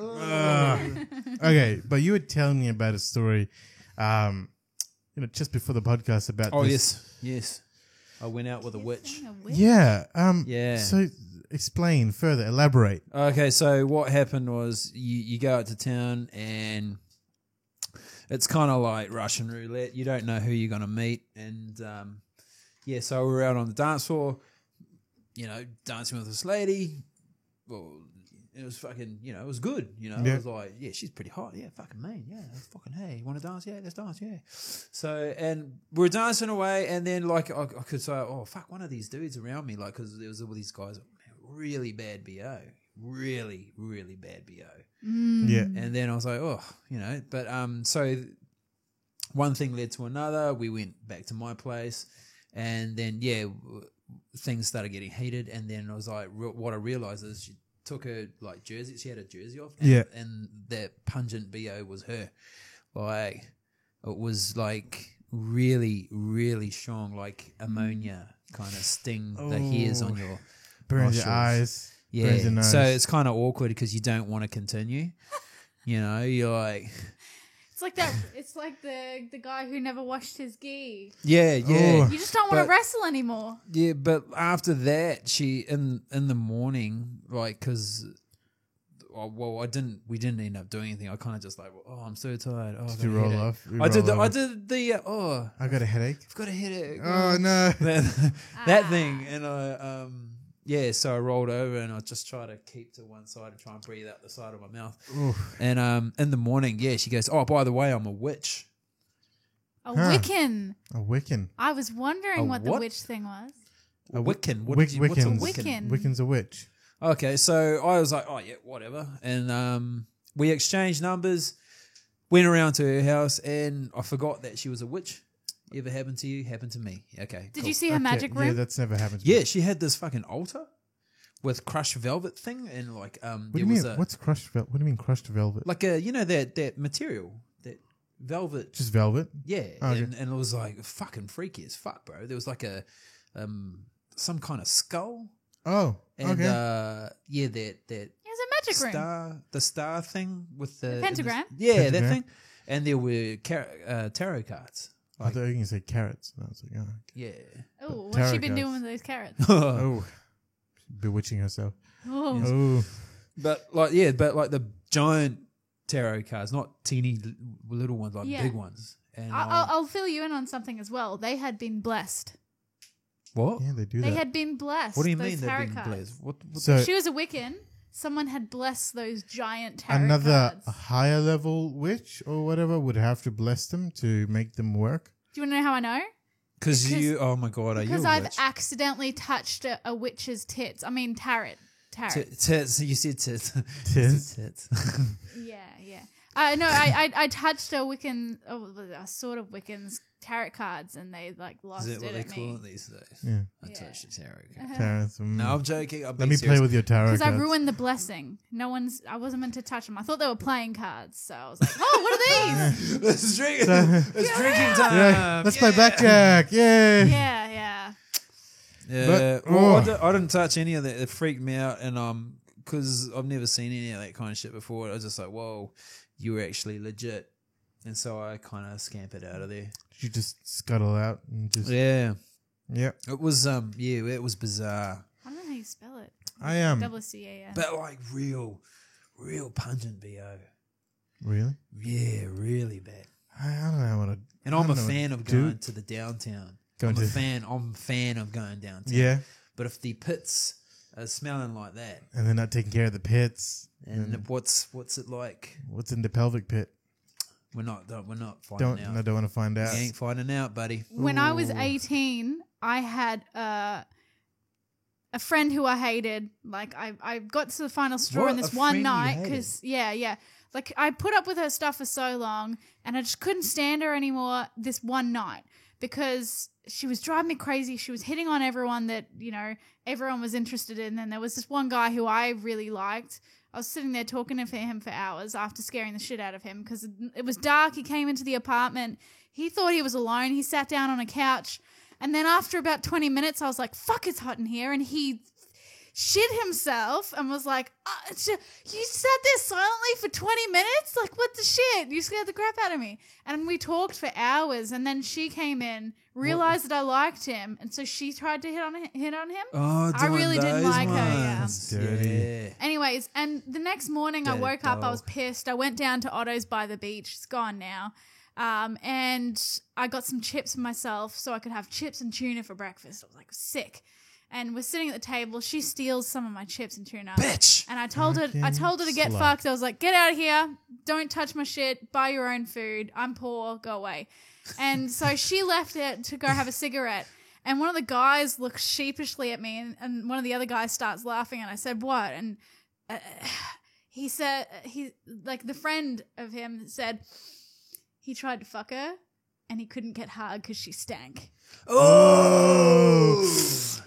Okay, but you were telling me about a story, just before the podcast about. Oh, this. yes. I went out with a witch. Yeah. Yeah. So explain further. Elaborate. Okay, so what happened was you go out to town and it's kind of like Russian roulette. You don't know who you're going to meet. And, so we were out on the dance floor, dancing with this lady. Well, it was fucking, it was good. Yeah. I was like, yeah, she's pretty hot. Yeah, fucking man. Yeah, fucking hey, you want to dance? Yeah, let's dance. Yeah. So, and we were dancing away, and then like I could say, oh fuck, one of these dudes around me, like, because there was all these guys, really bad BO, really, really bad BO. Yeah. And then I was like, but so one thing led to another. We went back to my place, and then things started getting heated. And then I was like, what I realized is she took her like jersey. She had a jersey off. And, Yeah. and that pungent BO was her. Like it was like really, really strong, like ammonia kind of sting the hairs on your Burns your nostrils. eyes. Yeah, Burns your nose. so it's kind of awkward because you don't want to continue. You're like, It's like that. It's like the guy who never washed his gi. yeah. Oh. You just don't want But- to wrestle anymore. Yeah, but after that, she in the morning, like, because we didn't end up doing anything. I kind of just like, oh, I'm so tired. Oh, I Did got you a roll headache. off? You I did roll I off. did the I got a headache. I've got a headache. Oh no. that thing, and I so I rolled over and I just try to keep to one side and try and breathe out the side of my mouth. Oof. And in the morning, she goes, oh, by the way, I'm a witch. A Huh. Wiccan. A Wiccan. I was wondering A what the what? witch thing was. A Wiccan. Wiccan's. What's a Wiccan? Wiccan's a witch. Okay, so I was like, oh, yeah, whatever. And we exchanged numbers, went around to her house, and I forgot that she was a witch. Ever happened to you? Happened to me. Okay. Did cool. you see her magic Yeah, room? that's never happened to me. Yeah, she had this fucking altar with crushed velvet thing, and like What do you mean? What's crushed velvet? What do you mean crushed velvet? like that material, that velvet. Just velvet? Yeah, Oh, okay. and it was like fucking freaky as fuck, bro. There was like a some kind of skull, Oh, and okay. that It was a magic room. the star thing with the pentagram? yeah, that Pentagram. thing, and there were tarot cards. I thought you were going to say carrots. And I was like, oh, Yeah. Oh, what's Tarot she been cards. doing with those carrots? oh. Bewitching herself. Oh. Oh. But like the giant tarot cards, not teeny little ones, like Yeah. big ones. And I'll fill you in on something as well. They had been blessed. what? Yeah, they do They that. had been blessed. What do you those mean they've tarot been cards. blessed? What So She was a Wiccan. Someone had blessed those giant tarot another cards. higher level witch or whatever would have to bless them to make them work. Do you want to know how I know? Because you, oh my god, are you Because a I've witch? accidentally touched a witch's tits. I mean, tarot. Tits. You said tits. Tits? Tits. Yeah. No, I touched a Wiccan, a sort of Wiccan's tarot cards, and they like lost Is that it what they at call me it these days? Yeah. I touched a tarot card. Tarots. No, I'm joking. Let me play with your tarot Because cards. I ruined the blessing. I wasn't meant to touch them. I thought they were playing cards, so I was like, oh, what are these? Let's drink. It's drinking time. Yeah, let's play blackjack. Yay. Yeah. Yeah. But- well, oh. I didn't touch any of that. It freaked me out, and because I've never seen any of that kind of shit before. I was just like, whoa, you were actually legit. And so I kind of scampered out of there. Did you just scuttle out and just Yeah. Yep. It was it was bizarre. I don't know how you spell it. I am. WCAN. But like real pungent BO. Really? Yeah, really bad. I don't know what to. And I I'm don't a know fan what of to do. going to the downtown. Going I'm to- a fan of going downtown. Yeah. But if the pits are smelling like that, And they're not taking care of the pits. and what's it like? What's in the pelvic pit? We're not finding out. I don't want to find out. We ain't finding out, buddy. When I was 18, I had a friend who I hated. Like I got to the final straw What? in this A one friend you night hated? because like I put up with her stuff for so long, and I just couldn't stand her anymore. This one night because she was driving me crazy. She was hitting on everyone that everyone was interested in. And there was this one guy who I really liked. I was sitting there talking to him for hours after scaring the shit out of him because it was dark. He came into the apartment. He thought he was alone. He sat down on a couch. And then after about 20 minutes, I was like, fuck, it's hot in here. And he shit himself and was like, you sat there silently for 20 minutes? Like, what the shit? You scared the crap out of me. And we talked for hours. And then she came in, realized that I liked him. And so she tried to hit on him. Oh, I really didn't those like her, yeah. ones. Dirty. Yeah. Anyways, and the next morning I Dead woke up, I dog. was pissed. I went down to Otto's by the beach. It's gone now. And I got some chips for myself so I could have chips and tuna for breakfast. I was like sick. And we're sitting at the table. She steals some of my chips and tuna. Bitch. And I told her to get slut. fucked. I was like, get out of here. Don't touch my shit. Buy your own food. I'm poor. Go away. And so she left it to go have a cigarette. And one of the guys looks sheepishly at me, and one of the other guys starts laughing. And I said, what? And he said, the friend of him said, he tried to fuck her and he couldn't get hard because she stank. Oh.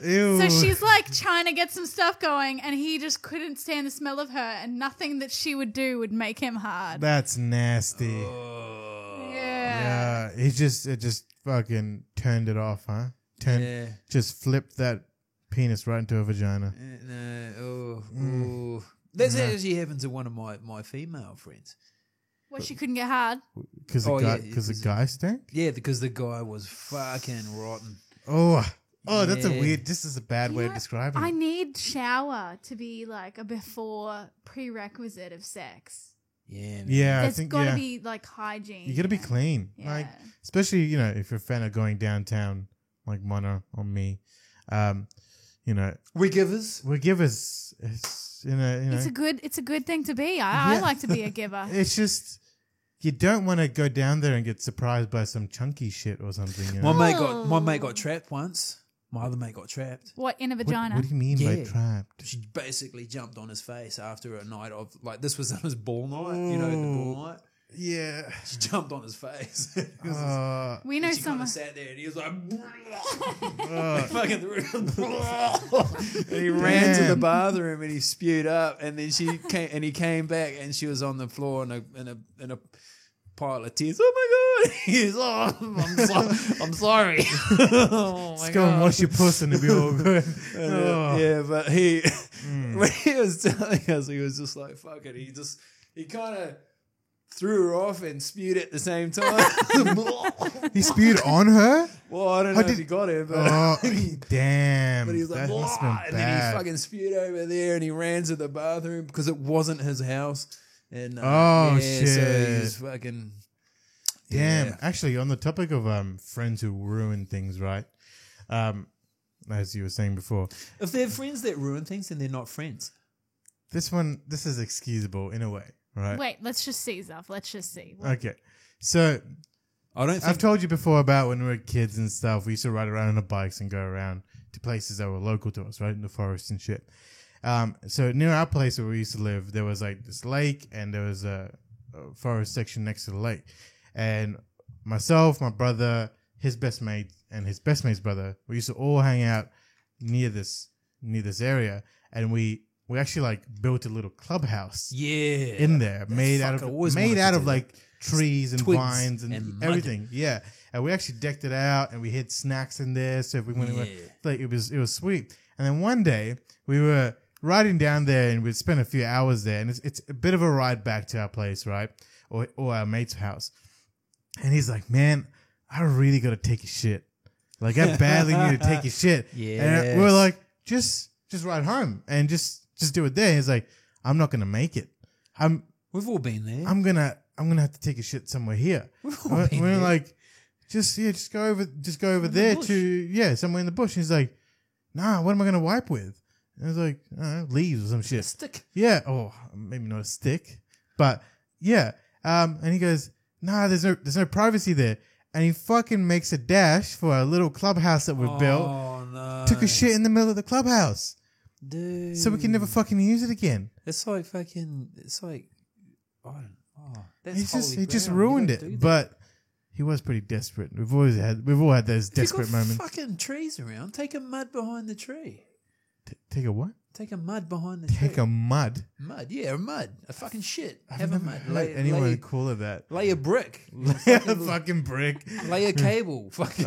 Ew. So she's like trying to get some stuff going, and he just couldn't stand the smell of her, and nothing that she would do would make him hard. That's nasty. Yeah. Yeah. It just fucking turned it off, huh? Yeah. Just flipped that penis right into a vagina. That's actually happened to one of my female friends. What, she couldn't get hard? Because the guy stank? Yeah, because the guy was fucking rotten. Oh, that's a Yeah. weird. This is a bad way You of know, describing I it. need shower to be like a before prerequisite of sex. Yeah, man. Yeah, I There's think got to yeah. be like hygiene. You got to be and- clean, Yeah. like especially if you're a fan of going downtown, like Mono or me. We givers. We give us, It's a good thing to be. I Yeah. like to be a giver. It's just you don't want to go down there and get surprised by some chunky shit or something. You know? My mate got trapped once. My other mate got trapped. What, in a What, vagina? what do you mean by Yeah. trapped? She basically jumped on his face after a night of this was his ball night. You know, the ball night. Yeah. She jumped on his face. We know And she kind someone. of sat there and he was like, fucking threw and he ran to the Damn. bathroom and he spewed up, and then he came back and she was on the floor in a pile of tears. Oh my god! He's I'm sorry. Oh my Let's go and wash your puss and it'll be all good. Oh. Yeah, but when he was telling us, he was just like, fuck it. He kind of threw her off and spewed at the same time. He spewed on her? Well, I don't How know did- if he got her, but, Oh, damn. but he was like, that must "Blah," have and been then he bad. fucking spewed over there and he ran to the bathroom because it wasn't his house. And Oh, so shit. he was fucking Damn. yeah. Actually, on the topic of friends who ruin things, right? As you were saying before, If they're friends that ruin things, then they're not friends. this is excusable in a way, right? Wait, let's just see, Zuff. Let's just see. Okay. So I don't think I've told you before about when we were kids and stuff. We used to ride around on the bikes and go around to places that were local to us, right? In the forest and shit. So near our place where we used to live, there was like this lake and there was a forest section next to the lake. And myself, my brother, his best mate, and his best mate's brother, we used to all hang out near this area. And we actually like built a little clubhouse yeah. in there, made out fuck, I always of wanted to do like trees and Twigs vines and, and mud. everything. Yeah, and we actually decked it out, and we hid snacks in there. So if we went, like it was sweet. And then one day we were riding down there, and we'd spend a few hours there, and it's a bit of a ride back to our place, right, or our mate's house. And he's like, "Man, I really got to take a shit." Like, I badly need to take a shit. Yes. And we're like, just ride home and just do it there. He's like, I'm not going to make it. We've all been there. I'm gonna have to take a shit somewhere here. We're there. like, just go over there to somewhere in the bush. And he's like, nah, what am I gonna wipe with? And I was like, I don't know, leaves or some shit. Stick. Yeah. Oh, maybe not a stick, but yeah. And he goes, nah, there's no privacy there. And he fucking makes a dash for a little clubhouse that we've built. Oh no. Took a shit in the middle of the clubhouse, Dude. so we can never fucking use it again. It's like fucking. It's like. I don't. Oh, that's He just holy ruined ground. You don't do it. that. But he was pretty desperate. We've all had those If you've desperate got moments. fucking trees around. Take a mud behind the tree. Take a what? Take a mud behind the tree. Take a mud. Mud, yeah, a mud. A fucking shit. I've Have a never mud. heard anyone call it that. Lay a brick. A fucking brick. Lay a cable. Fucking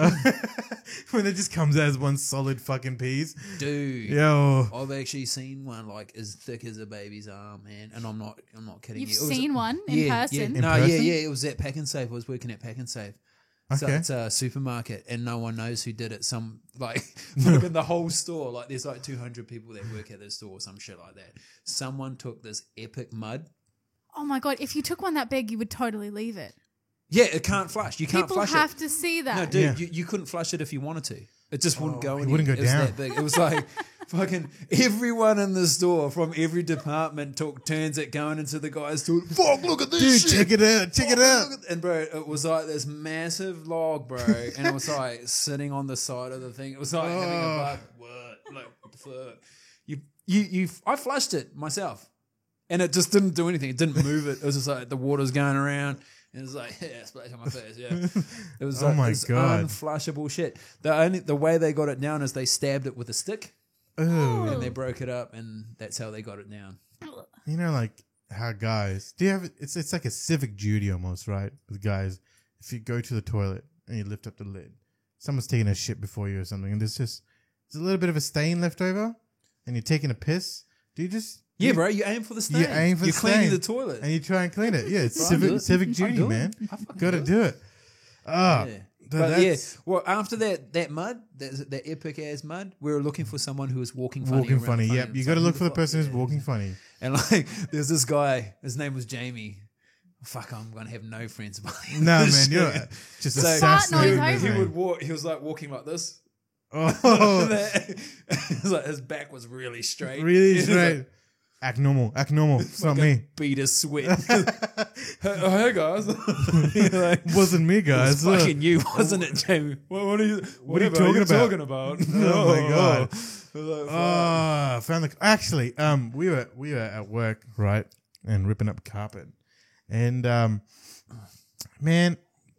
When it just comes out as one solid fucking piece. dude. Yo. I've actually seen one like as thick as a baby's arm, man. And I'm not kidding You've you. It was- seen one in person? In No, person? yeah. It was at Pack and Save. I was working at Pack and Save. So Okay. it's a supermarket, and no one knows who did it. Some like fucking the whole store, like there's like 200 people that work at the store, or some shit like that. Someone took this epic mud. Oh my god! If you took one that big, you would totally leave it. Yeah, it can't flush. You can't People flush have it. to see that. No, dude, Yeah. you couldn't flush it if you wanted to. It just wouldn't go in. wouldn't go It was down. that big. It was like fucking everyone in the store from every department took turns at going into the guy's store. Fuck, look at this Dude, shit. check it out. Check it Fuck, out. look at- And bro, it was like this massive log, bro, and it was like sitting on the side of the thing. It was like having a bug. What? Like what the fuck? I flushed it myself, and it just didn't do anything. It didn't move it. It was just like the water's going around. And it was like, yeah, splash on my face, yeah. It was Oh like my this God. unflushable shit. The way they got it down is they stabbed it with a stick Ooh. and they broke it up, and that's how they got it down. You know, like how guys, do you have, it's like a civic duty almost, right? With guys, if you go to the toilet and you lift up the lid, someone's taking a shit before you or something, and there's a little bit of a stain left over, and you're taking a piss. Do you just, Yeah, bro, you aim for the stain. you aim for You're the cleaning stain, the toilet. and you try and clean it? Yeah, it's Bro, I do it. civic I duty, do it. man. I fucking Got to do do it. Ah, Yeah. but But yeah, that's well, after that mud, that epic ass mud, we were looking for someone who was walking funny. walking around funny. funny. Yep, And you it's got to like, look who for the fuck- person who's yeah. walking funny. And like, there's this guy. His name was Jamie. Fuck, I'm gonna have no friends by the end of No, this man, you're shit. just So- assassinating Fart noise me, He man. would walk. He was like walking like this. Oh, It was like his back was really straight. really He was straight. like, Act normal. Act normal. It's not me. beat a sweat. Hey guys, like, Wasn't me, it guys. was fucking you, wasn't it, Jamie? What are you? Whatever talking about? about? Oh my God. I was like, fuck. Oh, found the actually. We were at work, right, and ripping up carpet, and man,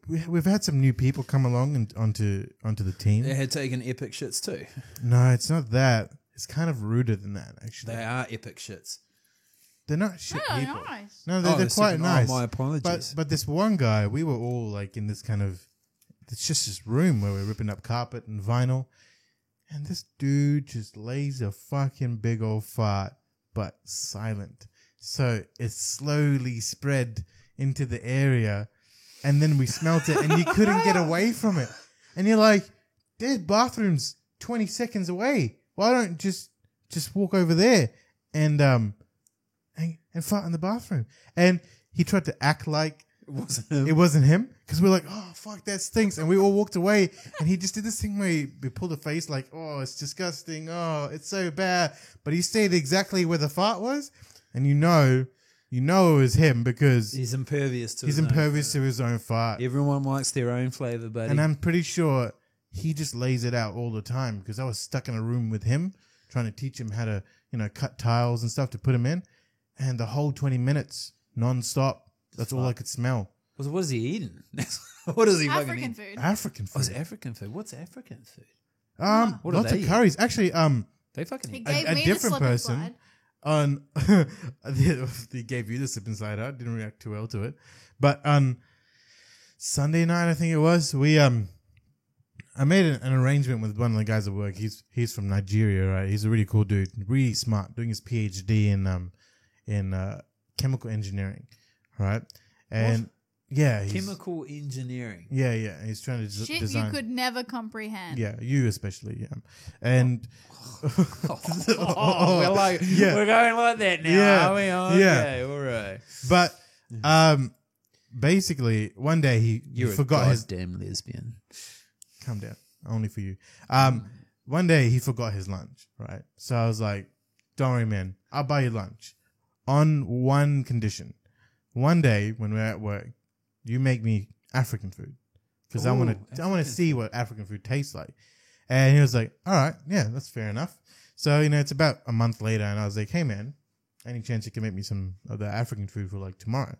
we've had some new people come along and onto the team. They had taken epic shits too. No, it's not that. It's kind of ruder than that. Actually, They are epic shits. they're not shit Oh, people. nice. No, they're quite second- nice. Oh, my apologies. But this one guy, we were all like in this kind of, it's just this room where we're ripping up carpet and vinyl, and this dude just lays a fucking big old fart, but silent. So it slowly spread into the area, and then we smelt it, and you couldn't get away from it. And you're like, there's bathrooms 20 seconds away. Why don't just walk over there and fart in the bathroom? And he tried to act like it wasn't him, because we're like, oh fuck, that stinks, and we all walked away, and he just did this thing where he pulled a face like, oh, it's disgusting, oh, it's so bad, but he stayed exactly where the fart was, and you know it was him because He's impervious to. he's his own impervious flavor. to his own fart. Everyone likes their own flavor, buddy. And I'm pretty sure he just lays it out all the time, because I was stuck in a room with him trying to teach him how to, cut tiles and stuff to put him in. And the whole 20 minutes non-stop, that's all I could smell. What is he eating? What is he fucking African eating? food. African Oh, it's food. African food. What's African food? What do Lots they of eat? curries. Actually, They fucking He eat. gave a me different the slip person and slide. on he gave you the slip and slide out, didn't react too well to it. But on Sunday night, I think it was, I made an arrangement with one of the guys at work. He's from Nigeria, right? He's a really cool dude, really smart, doing his PhD in chemical engineering, right? And Yeah, Chemical engineering. Yeah. He's trying to Shit design. you could never comprehend. Yeah, you especially. Yeah, and Oh, we're like, Yeah. we're going like that now, Yeah. are we? Oh, Yeah. okay, all right. but basically one day he You're forgot a his. goddamn lesbian. Calm down, only for you. One day he forgot his lunch, right? So I was like, "Don't worry, man. I'll buy you lunch on one condition. One day when we're at work, you make me African food because I want to see what African food tastes like." And he was like, "All right, yeah, that's fair enough." So it's about a month later, and I was like, "Hey, man, any chance you can make me some of the African food for like tomorrow?"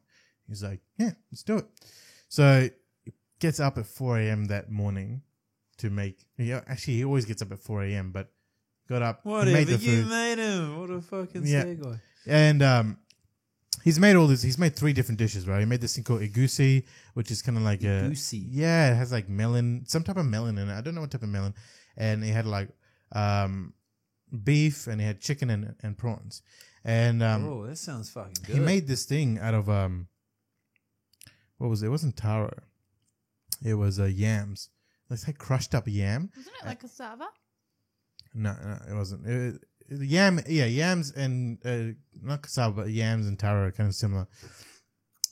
He's like, "Yeah, let's do it." So he gets up at 4 a.m. that morning to make. Actually, he always gets up at 4 a.m. But got up, Whatever, made the you food, made him. What a fucking Yeah. sad guy. and he's made all this. He's made 3 different dishes, right? He made this thing called egusi, which is kind of like Egusi? Yeah, it has like melon, some type of melon in it. I don't know what type of melon. And it had like beef, and he had chicken and prawns. And Oh, that sounds fucking good. he made this thing out of what was it? It wasn't taro. It was yams. Let's say crushed up yam. Wasn't it like cassava? No, it wasn't. Yams and not cassava, but yams and taro are kind of similar.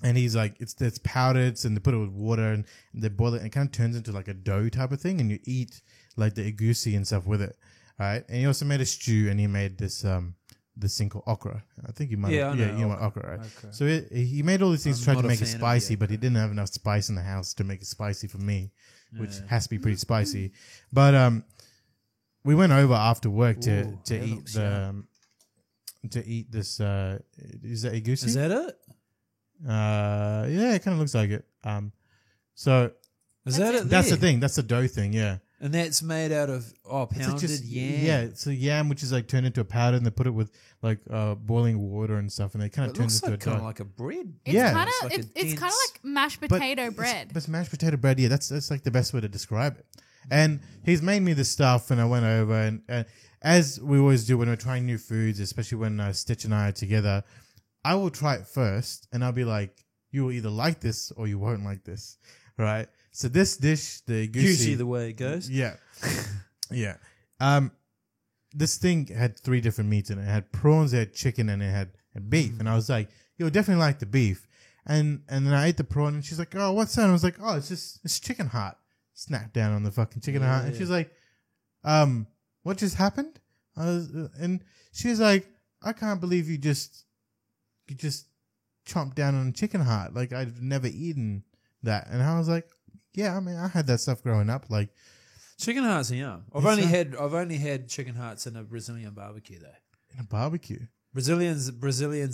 And he's like, it's powdered, and they put it with water, and they boil it, and it kind of turns into like a dough type of thing, and you eat like the egusi and stuff with it, right? And he also made a stew, and he made this thing called okra. I think you might, Yeah, I know you know what okra, right? Okay. So he made all these things, I'm tried not to a make it fan of the spicy, but okra. he didn't have enough spice in the house to make it spicy for me, which has to be pretty spicy. But we went over after work to Ooh, that eat looks to eat this. Is that egusi? Is that it? Yeah, it kind of looks like it. So Is that it? that's the there? thing. That's the dough thing. Yeah. And that's made out of It's pounded just- yam. Yeah, it's a yam which is like turned into a powder, and they put it with like boiling water and stuff, and they kind It of turns looks into like a kind dough. of like a bread. It's Yeah. kind It's of like a it's kind of dense- like mashed But potato it's- bread. But it's mashed potato bread. Yeah, that's like the best way to describe it. And he's made me this stuff, and I went over, and as we always do when we're trying new foods, especially when Stitch and I are together, I will try it first, and I'll be like, "You will either like this or you won't like this," right? So this dish, the Usually goosey, the way it goes. yeah, yeah. This thing had 3 different meats in it. It had prawns, it had chicken, and it had beef. And I was like, "You'll definitely like the beef." And then I ate the prawn, and she's like, "Oh, what's that?" And I was like, "Oh, it's chicken heart." Snapped down on the fucking chicken heart, and she's like, "What just happened?" And she was like, "I can't believe you just chomped down on chicken heart. Like, I've never eaten that." And I was like, "Yeah, I mean, I had that stuff growing up. Like, Chicken hearts are yum. I've only had chicken hearts in a Brazilian barbecue though. in a barbecue. Brazilians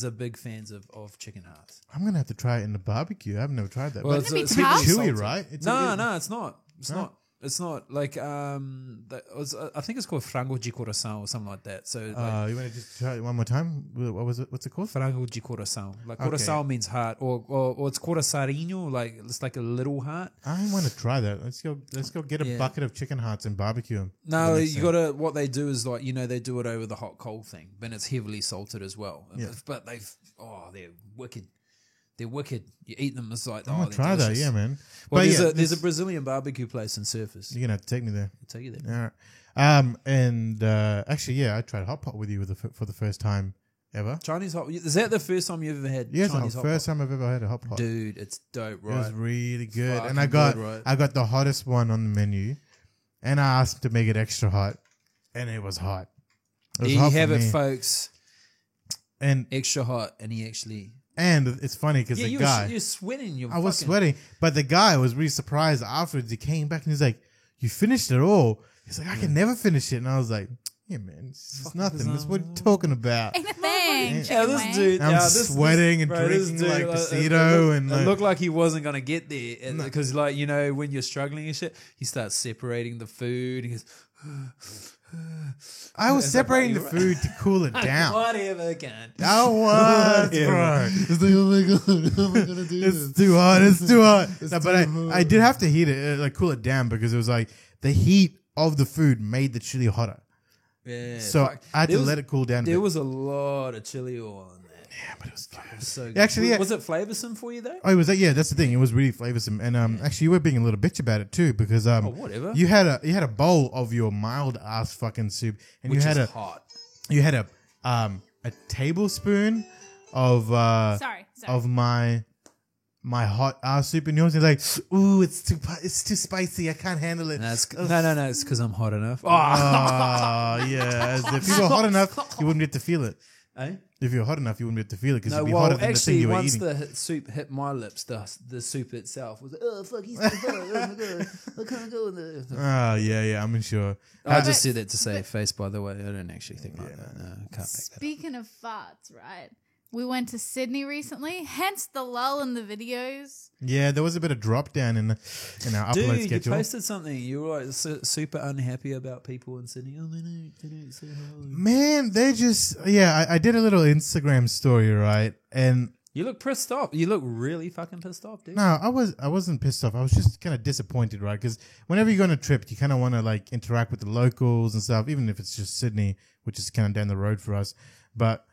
are big fans of chicken hearts. I'm gonna have to try it in a barbecue. I've never tried that. Well, But it's, Wouldn't it it's be heavily tough? chewy, salted. right? It's No, it's not. It's No? not. It's not like I think it's called frango de coração or something like that. So like, you want to just try it one more time? What was it? What's it called? frango de coração. Like Okay. coração means heart, or it's coraçarinho, like it's like a little heart. I want to try that. Let's go get a Yeah. bucket of chicken hearts and barbecue them. No, you gotta. What they do is like they do it over the hot coal thing, but it's heavily salted as well. Yeah. But they're wicked. They're wicked. You eat them, it's like I want they're to try that. delicious. Yeah, man. Well, But there's yeah, a Brazilian barbecue place in Surface. you're gonna have to take me there. I'll tell you that. All right. And actually, yeah, I tried hot pot with you for the first time ever. Chinese hot. Is that the first time you've ever had Yes, Chinese the hot first pot? time I've ever had a hot pot. Dude, it's dope, It was right? really good, and Fucking I got good, right? I got the hottest one on the menu, and I asked to make it extra hot, and it was hot. It was There you hot for have it, me. folks. And Extra hot, and he actually. it's funny because the guy you're sweating. I was sweating, but the guy was really surprised afterwards. He came back and he's like, "You finished it all?" He's like, "I can never finish it," and I was like, "Yeah, man, it's nothing. That's what you're talking about." Ain't a thing. Yeah, chicken this wing. dude. I'm this sweating and bro, this drinking, like, it Pasito looked- and, it like- looked like he wasn't gonna get there because, like, when you're struggling and shit, he starts separating the food. He goes, I was It's like, separating the you're food to cool it down. whatever, can. I was, bro. It's like, oh my god, how am I gonna do this? It's too hot. It's too hot. No, but I did have to heat it, like cool it down, because it was like the heat of the food made the chili hotter. Yeah, So fuck. I had There to was- let it cool down. A There bit. was a lot of chili oil in that. Yeah, but it was good. So Actually, yeah. was it flavoursome for you though? Oh, it was yeah. That's the thing. It was really flavoursome, and actually, you were being a little bitch about it too because whatever. You had a bowl of your mild ass fucking soup, and Which you had is a hot. you had a tablespoon of Sorry. of my hot ass soup, and yours is like, ooh, it's too spicy. I can't handle it. No, it's because I'm hot enough. Oh, Yeah. If you were hot enough, you wouldn't get to feel it. eh? If you're hot enough, you wouldn't get to feel it because No, you'd be well, hotter than the thing actually, you were once eating. the soup hit my lips, the soup itself was like, oh fuck, he's so hot. Oh my god, I can't go in there. Oh yeah, I'm sure. I just said that to save face, by the way. I don't actually think like that. No, I can't make that up. Speaking of farts, right? We went to Sydney recently, hence the lull in the videos. Yeah, there was a bit of drop down in our upload Dude, you schedule. posted something. You were like super unhappy about people in Sydney. Oh, they don't say hello. Man, they just I did a little Instagram story, right? And You look pissed off. You look really fucking pissed off, dude. no, I wasn't pissed off. I was just kind of disappointed, right? Because whenever you go on a trip, you kind of want to like interact with the locals and stuff, even if it's just Sydney, which is kind of down the road for us. But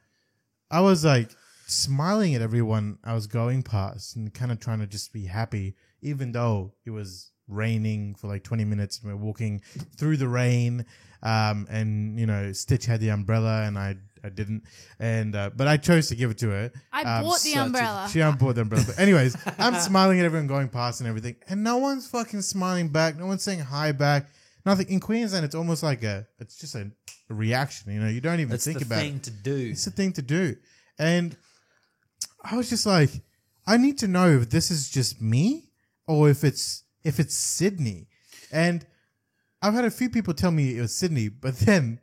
I was like smiling at everyone I was going past and kind of trying to just be happy, even though it was raining for like 20 minutes and we're walking through the rain. And you know, Stitch had the umbrella and I didn't. And, but I chose to give it to her. I bought the umbrella. She bought the umbrella. But anyways, I'm smiling at everyone going past and everything. And no one's fucking smiling back. No one's saying hi back. Nothing. In Queensland, it's almost like it's just a reaction. You know, you don't even It's think the about thing it. to do. It's the thing to do. And I was just like, I need to know if this is just me or if it's Sydney. And I've had a few people tell me it was Sydney, but then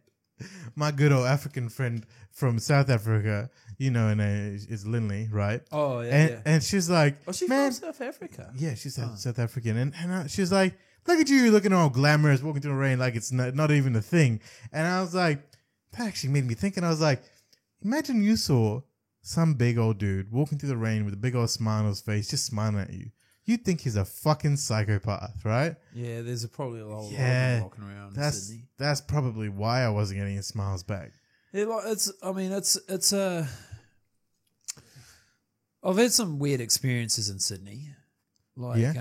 my good old African friend from South Africa, you know, and is Lindley, right? Oh, yeah. And she's like, Oh, she's man, from South Africa. yeah, she's South African, and she's like, look at you looking all glamorous, walking through the rain like it's not even a thing. And I was like, that actually made me think, and I was like, imagine you saw some big old dude walking through the rain with a big old smile on his face, just smiling at you. You'd think he's a fucking psychopath, right? Yeah, there's probably a lot of Yeah, them walking around in Sydney. that's probably why I wasn't getting his smiles back. Yeah, like it's a. I've had some weird experiences in Sydney, like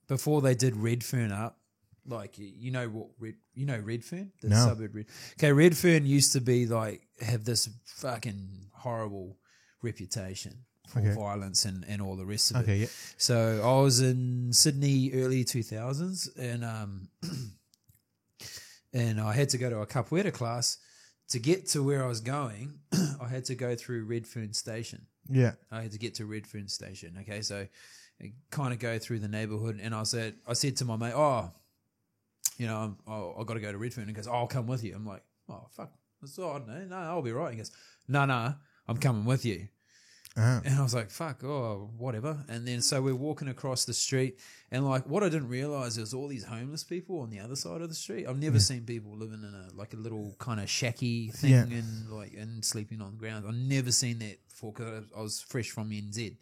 before they did Redfern up. Like you know what Redfern, the No. suburb. Okay, Redfern used to be like have this fucking horrible reputation for violence and all the rest of it. Okay, yeah. So I was in Sydney early 2000s and I had to go to a capoeira class. To get to where I was going, I had to go through Redfern Station. Yeah. I had to get to Redfern Station. Okay, so I kind of go through the neighborhood, and I said to my mate, "Oh, you know, I got to go to Redfern." He goes, "I'll come with you." I'm like, "Oh fuck, that's all right. No, I'll be right." He goes, "No, I'm coming with you." And I was like, fuck, oh, whatever. And then so we're walking across the street, and like what I didn't realize is all these homeless people on the other side of the street. I've never seen people living in a little kind of shacky thing and sleeping on the ground. I've never seen that before because I was fresh from NZ.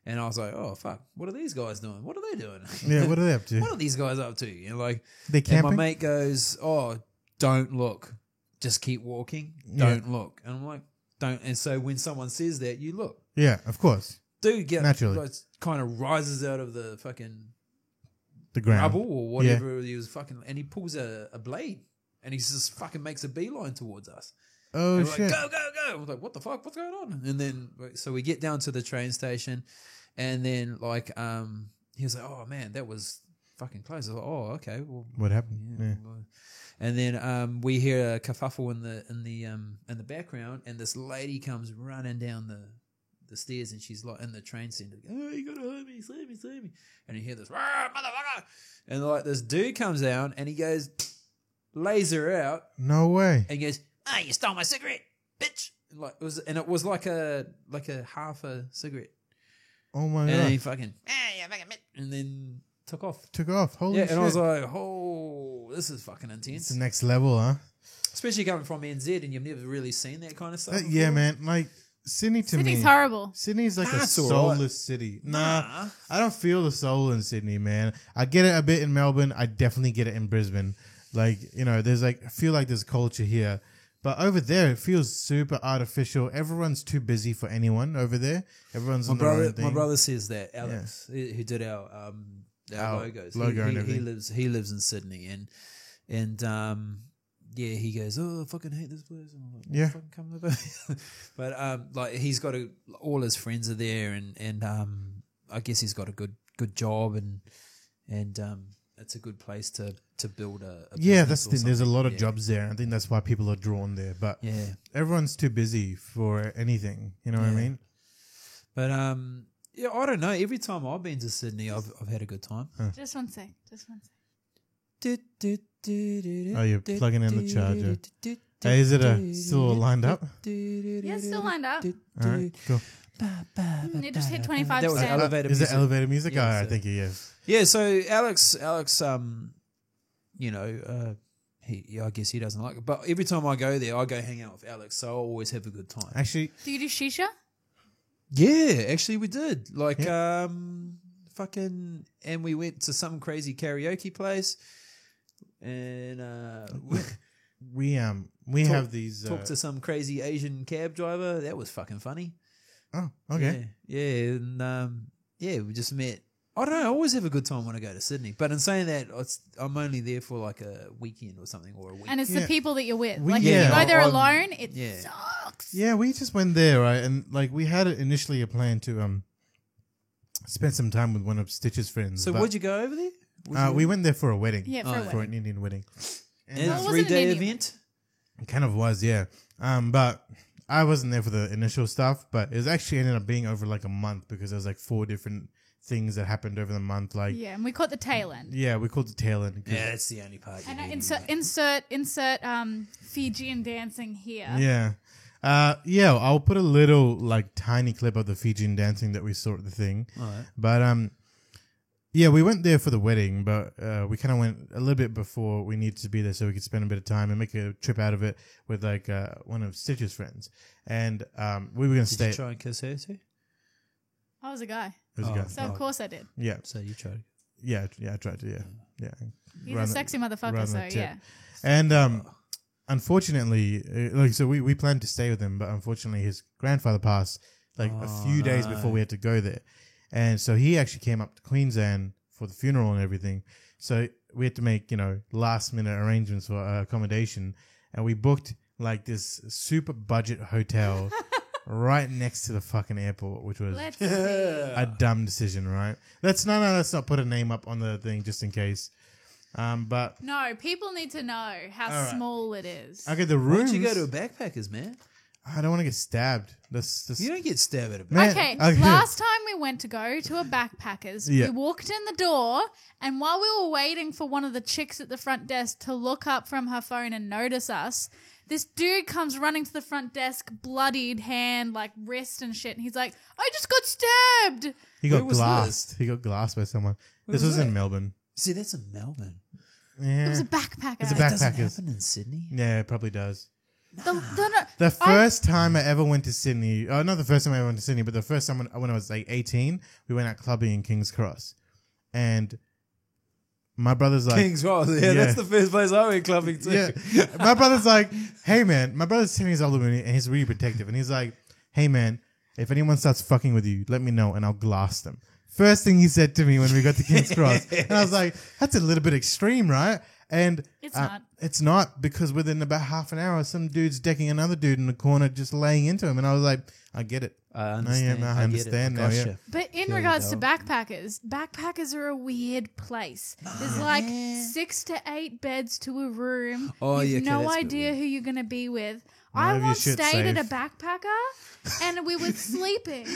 And I was like, oh fuck, what are these guys doing? What are they doing? Yeah, what are they up to? What are these guys up to? You know, like, They and camping? my mate goes, oh, don't look, just keep walking, don't look. And I'm like, don't. And so when someone says that, you look. Yeah, of course. Dude, Naturally. like, kind of rises out of the fucking The ground. rubble or whatever he was fucking, and he pulls a blade, and he just fucking makes a beeline towards us. Oh, And we're shit. like, go. I was like, what the fuck? What's going on? And then, so we get down to the train station, and then, like, he was like, oh, man, that was fucking close. I was like, oh, okay. Well, What happened? Yeah. well. And then we hear a kerfuffle in the background, and this lady comes running down the stairs, and she's like in the train center. Oh, you gotta hurt me, save me. And you hear this, "Rah, motherfucker!" And like this dude comes down, and he goes, lays her out, No way. and he goes, "Ah, you stole my cigarette, bitch!" And it was like a half a cigarette, Oh my and god. then he fucking, yeah, fucking bitch, and then took off. Took off. Holy Yeah, shit. and I was like, oh, this is fucking it's intense. the next level, huh? Especially coming from NZ, and you've never really seen that kind of stuff. Yeah, before. man. Like, Sydney to Sydney's me. horrible. Sydney's like That's a all soulless right. city. Nah, I don't feel the soul in Sydney, man. I get it a bit in Melbourne. I definitely get it in Brisbane. Like, you know, there's like, I feel like there's culture here, But over there, it feels super artificial. Everyone's too busy for anyone over there. Everyone's on their own thing. My brother says that Alex, who did our logos, logo and he everything. lives in Sydney, and yeah, he goes, oh, I fucking hate this place. And I'm like, Yeah. fucking come over. But like he's got all his friends are there, and I guess he's got a good job, and it's a good place to build a Yeah, business that's the or thing. There's a lot of something. jobs there. I think that's why people are drawn there. But Yeah. everyone's too busy for anything. You know what I Yeah. mean? But yeah, I don't know. Every time I've been to Sydney, I've had a good time. Just one sec. Oh, you're plugging in the charger. Hey, is it still lined up? Yeah, it's still lined up. All right, cool. It just hit 25%. That was elevator Is music. it elevator music? Yeah, I so- think it is. Yeah, so Alex, you know, I guess he doesn't like it. But every time I go there, I go hang out with Alex, so I always have a good time. Actually, Do you do shisha? Yeah, actually we did. Like, Yeah. fucking, and we went to some crazy karaoke place, and we have these. talked to some crazy Asian cab driver. That was fucking funny. Oh, okay. Yeah, and yeah, we just met. I don't know. I always have a good time when I go to Sydney. But in saying that, I'm only there for like a weekend or something, or a week. And it's Yeah. the people that you're with. We- Like yeah. if you go there I'm- alone, it yeah. sucks. Yeah, we just went there, right? And like we had initially a plan to spend some time with one of Stitch's friends. So but, would you go over there? we went there for a wedding. Yeah, for Oh, a yeah. For wedding. an Indian wedding. And No, it a wasn't an 3-day Indian event. It kind of was, yeah. But I wasn't there for the initial stuff, but it was actually ended up being over like a month because there was like 4 different things that happened over the month. Like, Yeah, and we caught the tail end. yeah, we called the tail end. 'cause- Yeah, that's the only part. you And need. insert Fijian dancing here. Yeah. Yeah, I'll put a little like tiny clip of the Fijian dancing that we saw at the thing. Alright. But yeah, we went there for the wedding, but we kind of went a little bit before we needed to be there so we could spend a bit of time and make a trip out of it with like one of Stitch's friends. And we were going to Did stay. you try and kiss her too? I was a guy. It was a Oh. guy. So of course I did. Yeah, So you tried. yeah, I tried to, yeah. He's Run a the- sexy motherfucker, run so the tip. yeah. And unfortunately, like so we planned to stay with him, but unfortunately his grandfather passed like a few days before we had to go there. And so he actually came up to Queensland for the funeral and everything. So we had to make, last minute arrangements for accommodation, and we booked like this super budget hotel right next to the fucking airport, which was Let's see. a dumb decision, right? Let's not put a name up on the thing just in case. But No, people need to know how right. small it is. okay, the Why rooms. don't you go to a backpackers, man? I don't want to get stabbed. That's You don't get stabbed at a Man, Okay, okay. last time we went to go to a backpackers, Yeah. we walked in the door, and while we were waiting for one of the chicks at the front desk to look up from her phone and notice us, this dude comes running to the front desk, bloodied hand, like wrist and shit, and he's like, I just got stabbed! He Where got was glassed. He got glassed by someone. This was was in that? Melbourne. See, that's in Melbourne. Yeah. It was a backpacker. It's a That doesn't Backpackers. happen in Sydney. Yeah, it probably does. The The first time I ever went to Sydney, not the first time I ever went to Sydney, but the first time when I was like 18, we went out clubbing in King's Cross. And my brother's like, King's Cross. Yeah, Yeah. that's the first place I went clubbing to. yeah. My brother's like, hey man, my brother's 10 years older than me and he's really protective. And he's like, hey man, if anyone starts fucking with you, let me know and I'll glass them. First thing he said to me when we got to King's Cross. And I was like, that's a little bit extreme, right? And It's not. It's not, because within about half an hour, some dude's decking another dude in the corner just laying into him. And I was like, I get it. I understand. I understand now, yeah. But in There you regards to go. backpackers are a weird place. There's like 6 to 8 beds to a room. Oh, You've yeah, okay, no that's a bit idea weird. who you're going to be with. None I of your once shit's stayed at a safe. backpacker and we were sleeping.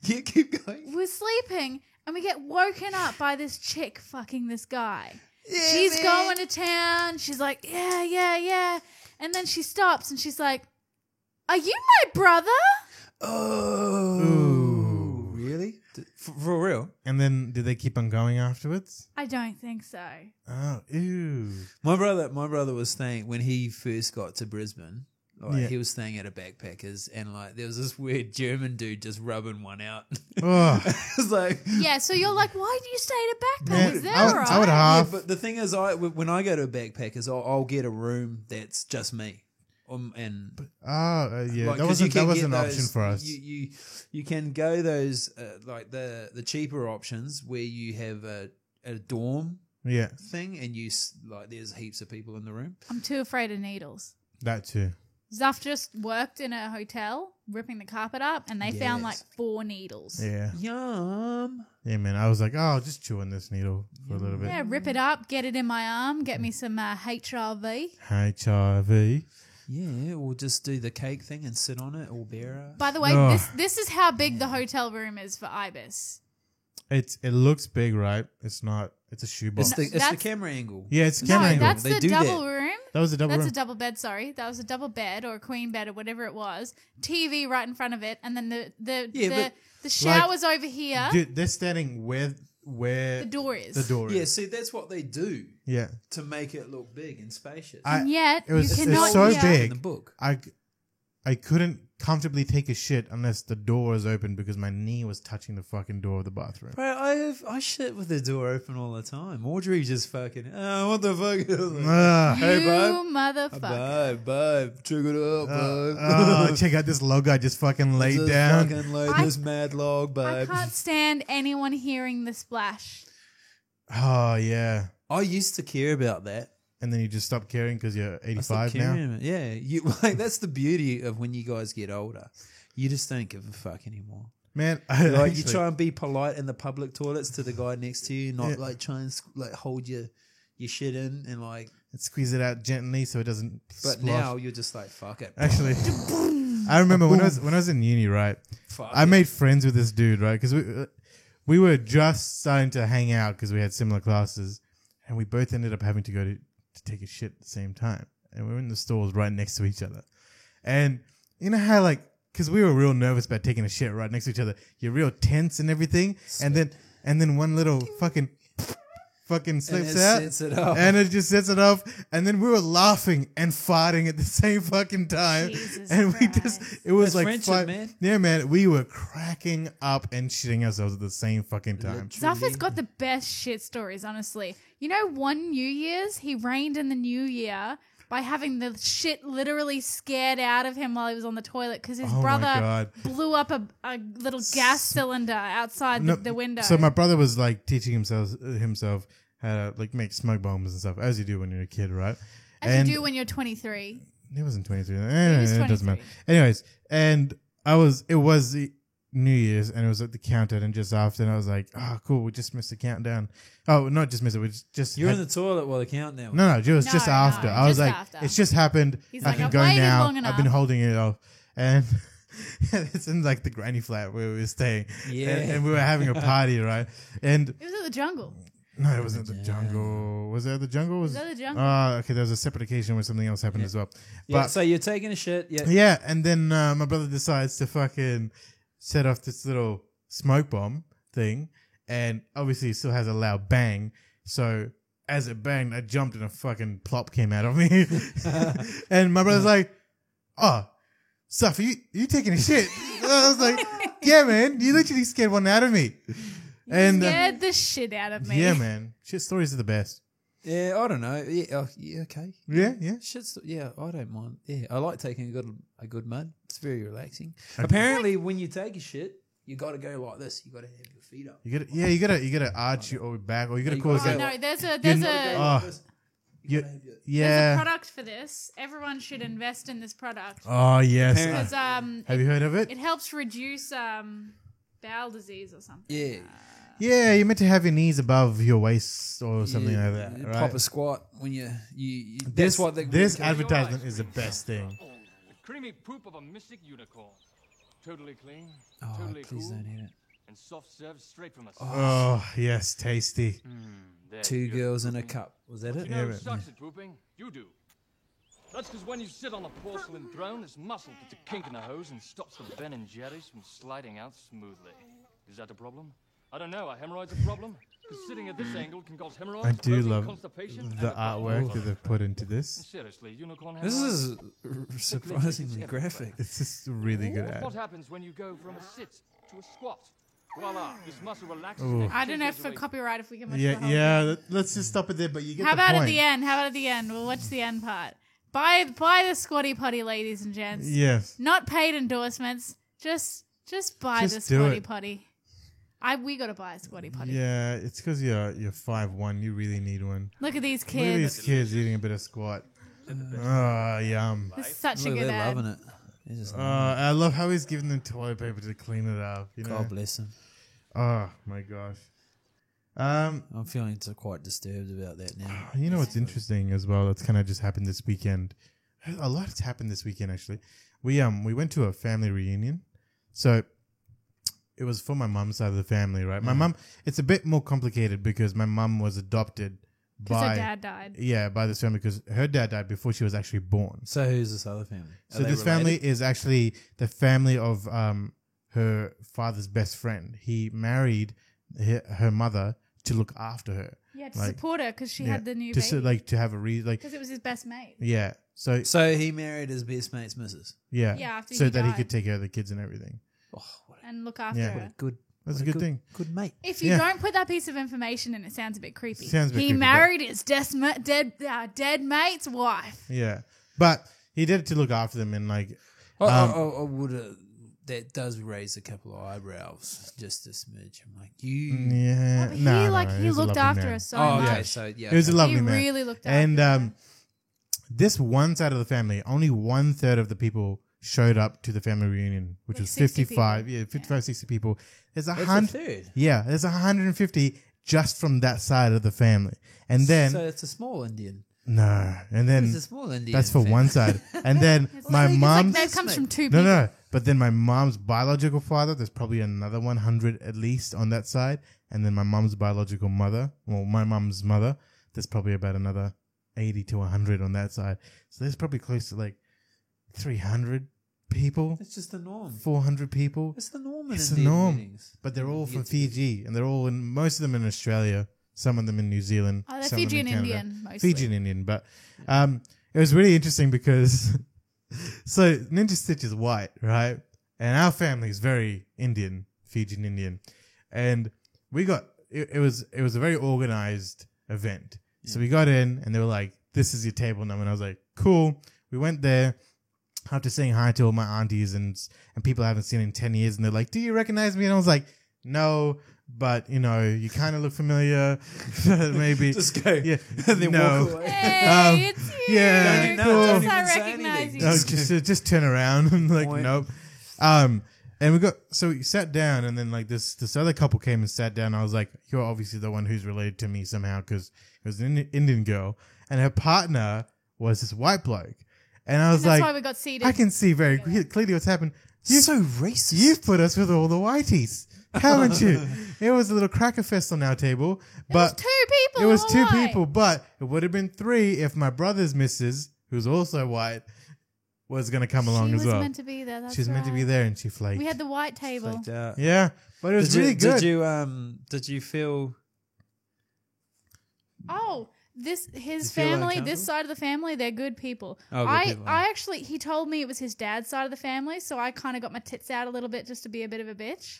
Yeah, keep going. We're sleeping and we get woken up by this chick fucking this guy. She's going to town. She's like, yeah. And then she stops and she's like, are you my brother? Oh, really? For real? And then did they keep on going afterwards? I don't think so. Oh, ew. My brother was staying when he first got to Brisbane. Like, Yeah. He was staying at a backpackers, and like there was this weird German dude just rubbing one out. Oh, It was like, Yeah, so you're like, why do you stay at a man, backpackers? They're I would alright. half. but the thing is, when I go to backpackers, I'll get a room that's just me. And yeah, like, that 'cause you wasn't can get an option those- for us. You can go those like the cheaper options where you have a dorm Yeah, thing, and like there's heaps of people in the room. I'm too afraid of needles. that too. Zuff just worked in a hotel ripping the carpet up, and they found like Yes. 4 needles. Yeah, Yum. yeah, man. I was like, oh, I'll just chew on this needle for a little bit. Yeah, rip it up, get it in my arm, get me some HRV. HIV. Yeah, or just do the cake thing and sit on it, or bear it. By the way, Oh. this is how big the hotel room is for Ibis. It looks big, right? It's not. It's a shoebox. It's the That's- camera angle. Yeah, it's a No, camera angle. that's They the do double that. room. That was a double That's room. a double bed, sorry. That was a double bed or a queen bed or whatever it was. TV right in front of it, and then the shower's over here. Dude, they're standing where The door is. the door Yeah, is. see, that's what they do Yeah, to make it look big and spacious. And yet, it was you it's cannot so hear. big. in the book. I couldn't comfortably take a shit unless the door was open because my knee was touching the fucking door of the bathroom. Bro, I shit with the door open all the time. Audrey just fucking, what the fuck? Ah. Hey, You babe. motherfucker. Babe, check it out, babe. Oh, check out this log I just fucking laid Just down. fucking laid I- this mad log, I babe. can't stand anyone hearing the splash. Oh yeah, I used to care about that. and then you just stop caring because you're I stopped 85 now. caring about it. Yeah, you like that's the beauty of when you guys get older. You just don't give a fuck anymore. Man, Like you try and be polite in the public toilets to the guy next to you, not Yeah. like try and like hold your shit in and like. squeeze it out gently so it doesn't. But splosh. now you're just like fuck it. Actually, I remember when I was in uni, right? Fuck I it. made friends with this dude, right? Because we were just starting to hang out because we had similar classes, and we both ended up having to go to take a shit at the same time, and we were in the stalls right next to each other. And you know how because we were real nervous about taking a shit right next to each other, you're real tense and everything, and then one little fucking slips it out, sets it off. and it just sets it off, and then we were laughing and farting at the same fucking time, Jesus and we Christ. it was That's like friendship, man. yeah, man, we were cracking up and shitting ourselves at the same fucking time. Zuff has got the best shit stories, honestly. You know, one New Year's, he reigned in the new year by having the shit literally scared out of him while he was on the toilet because his Oh my brother God. blew up a little gas cylinder outside No, the window. So my brother was like teaching himself how to like make smoke bombs and stuff, as you do when you're a kid, right? As you do when you're 23. He wasn't 23. was It doesn't matter. 23. Anyways, and it was the New Year's, and it was at the countdown, and just after, and I was like, oh, cool, we just missed the countdown. Oh, not just missed it, we just You're had- in the toilet while the countdown. No, it was just No, after. no, I was just like, after. it's just happened. He's I like, can I've go waited now. long I've been enough. holding it off. And it's in like the granny flat where we were staying. Yeah. And we were having a party, right? And It was at the jungle. no, it wasn't the jungle. Was it the jungle? Was that the jungle? Okay, there was a separate occasion where something else happened as well. Yeah, But so you're taking a shit. Yeah. yeah, and then my brother decides to fucking set off this little smoke bomb thing, and obviously it still has a loud bang. So as it banged, I jumped and a fucking plop came out of me. And my brother's like, "Oh, Suf, you taking a shit?" And I was like, "Yeah, man, you literally scared one out of me." And Scared the shit out of me. yeah, man, shit stories are the best. Yeah, I don't know. Yeah, yeah, okay. Yeah, yeah. Shit's yeah, I don't mind. Yeah, I like taking a good mud. It's very relaxing. Apparently, when you take a shit, you got to go like this. You got to have your feet up. You gotta arch your back, or you gotta You cause gotta Oh, that. no, there's a You there's know- a Oh, You you- gotta have your- there's a yeah. product for this. Everyone should invest in this product Oh yes. Apparently- because Have you heard of it? it helps reduce bowel disease or something. Yeah, Yeah, you're meant to have your knees above your waist or something yeah, like that, you right? Pop a squat when you this that's what they this advertisement is the best thing. The creamy poop of a mystic unicorn. Totally clean, Oh, totally please cool, don't eat it. and soft served straight from the Oh yes, tasty. There Two you go. girls in a cup. Was that it? You know Yeah, who but- sucks at pooping? You do. That's because when you sit on a porcelain throne, this muscle puts a kink in the hose and stops the Ben and Jerry's from sliding out smoothly. Is that a problem? I don't know. Are hemorrhoids a problem? Because sitting at this angle can cause hemorrhoids, I do bloating, love constipation, and the a problem. artwork that they've put into this. Seriously, unicorn This hemorrhoids? is surprisingly graphic. It's just a really good What ad. happens when you go from a sit to a squat? Voila, this muscle relaxes. Ooh. and I don't know takes if for away- copyright if we can watch the Yeah, whole yeah. thing. Let's just stop it there. But you get How the about point. at the end? How about at the end? We'll watch the end part. Buy the Squatty Potty, ladies and gents. Yes. Not paid endorsements. Just buy Just the do Squatty it. Potty. We gotta buy a Squatty Potty. Yeah, it's because you're 5'1". You really need one. Look at these Look at kids. these kids eating a bit of squat. Oh, yum. This is such a Look, good they're ad. loving it. They're just I love how he's giving them toilet paper to clean it up. You know? God bless them. Oh my gosh. I'm feeling quite disturbed about that now. You know what's interesting as well? That's kind of just happened this weekend. A lot has happened this weekend actually. We went to a family reunion, so it was for my mom's side of the family, right? My mom. It's a bit more complicated because my mom was adopted Because by her dad died. by this family because her dad died before she was actually born. So who's this other family? So this family is actually the family of her father's best friend. He married her mother to look after her. Yeah, to Like, support her because she yeah, had the new to baby. to have a reason, like Because it was his best mate. yeah. So So he married his best mate's missus. yeah, Yeah, after so he that he died. could take care of the kids and everything. Oh, what And look after Yeah. her. good. That's a what good thing. Good mate. If you Yeah. don't put that piece of information in, it sounds a bit creepy. Sounds a bit he creepy, married his dead mate's wife. Yeah, but he did it to look after them and like I would. That does raise a couple of eyebrows, just a smidge. I'm like, you. yeah. But he he was a looked lovely after man. her so Oh, much. okay. So yeah. He was a lovely He man. really looked after And her. this one side of the family, only 1/3 of the people showed up to the family reunion, which Like was 60 55. people. Yeah, 55, 60 people. There's That's a 100. third. Yeah, there's 150 just from that side of the family. And then So it's a small Indian. no, and then It's a small Indian. that's for family. one side. And then my It's like mom's that comes from two no, people. no. But then my mom's biological father, there's probably another 100 at least on that side. And then my mom's biological mother, well, my mom's mother, there's probably about another 80 to 100 on that side. So there's probably close to like 300 people, It's just the norm. 400 people. It's the norm. It's in the Indian norm. weddings. But they're all You from get to- Fiji, and they're all in, most of them in Australia, some of them in New Zealand. Oh, they're some of them in Fijian Canada. Indian, mostly. Fijian Indian, but it was really interesting because so Ninja Stitch is white, right? And our family is very Indian, Fijian Indian, and we got it was a very organized event. So we got in, and they were like, "This is your table number," and I was like, "Cool." We went there. After saying hi to all my aunties and people I haven't seen in 10 years, and they're like, "Do you recognize me?" And I was like, "No, but you know, you kind of look familiar." Maybe Just go. yeah, And then no. walk away. Hey, it's you. yeah, No, cool. don't Yes, I even say recognize anything. you. No, just turn around. I'm like, Point. nope. And we sat down, and then like this other couple came and sat down. I was like, "You're obviously the one who's related to me somehow," because it was an Indian girl, and her partner was this white bloke. And I was That's like, why we got seated. I can see very clearly what's happened. So racist. You've put us with all the whiteies, haven't you? It was a little cracker fest on our table, but it was two people. it was who two were white. people, but it would have been three if my brother's missus, who's also white, was going to come along She as was well. meant to be there. That's She's meant to be right. there, and she flaked. We had the white table. Flaked out. Yeah, but it was really good. Did you feel? Oh, his you feel family, uncomfortable? this side of the family, they're good people. Oh, good I people. actually, he told me it was his dad's side of the family, so I kind of got my tits out a little bit just to be a bit of a bitch.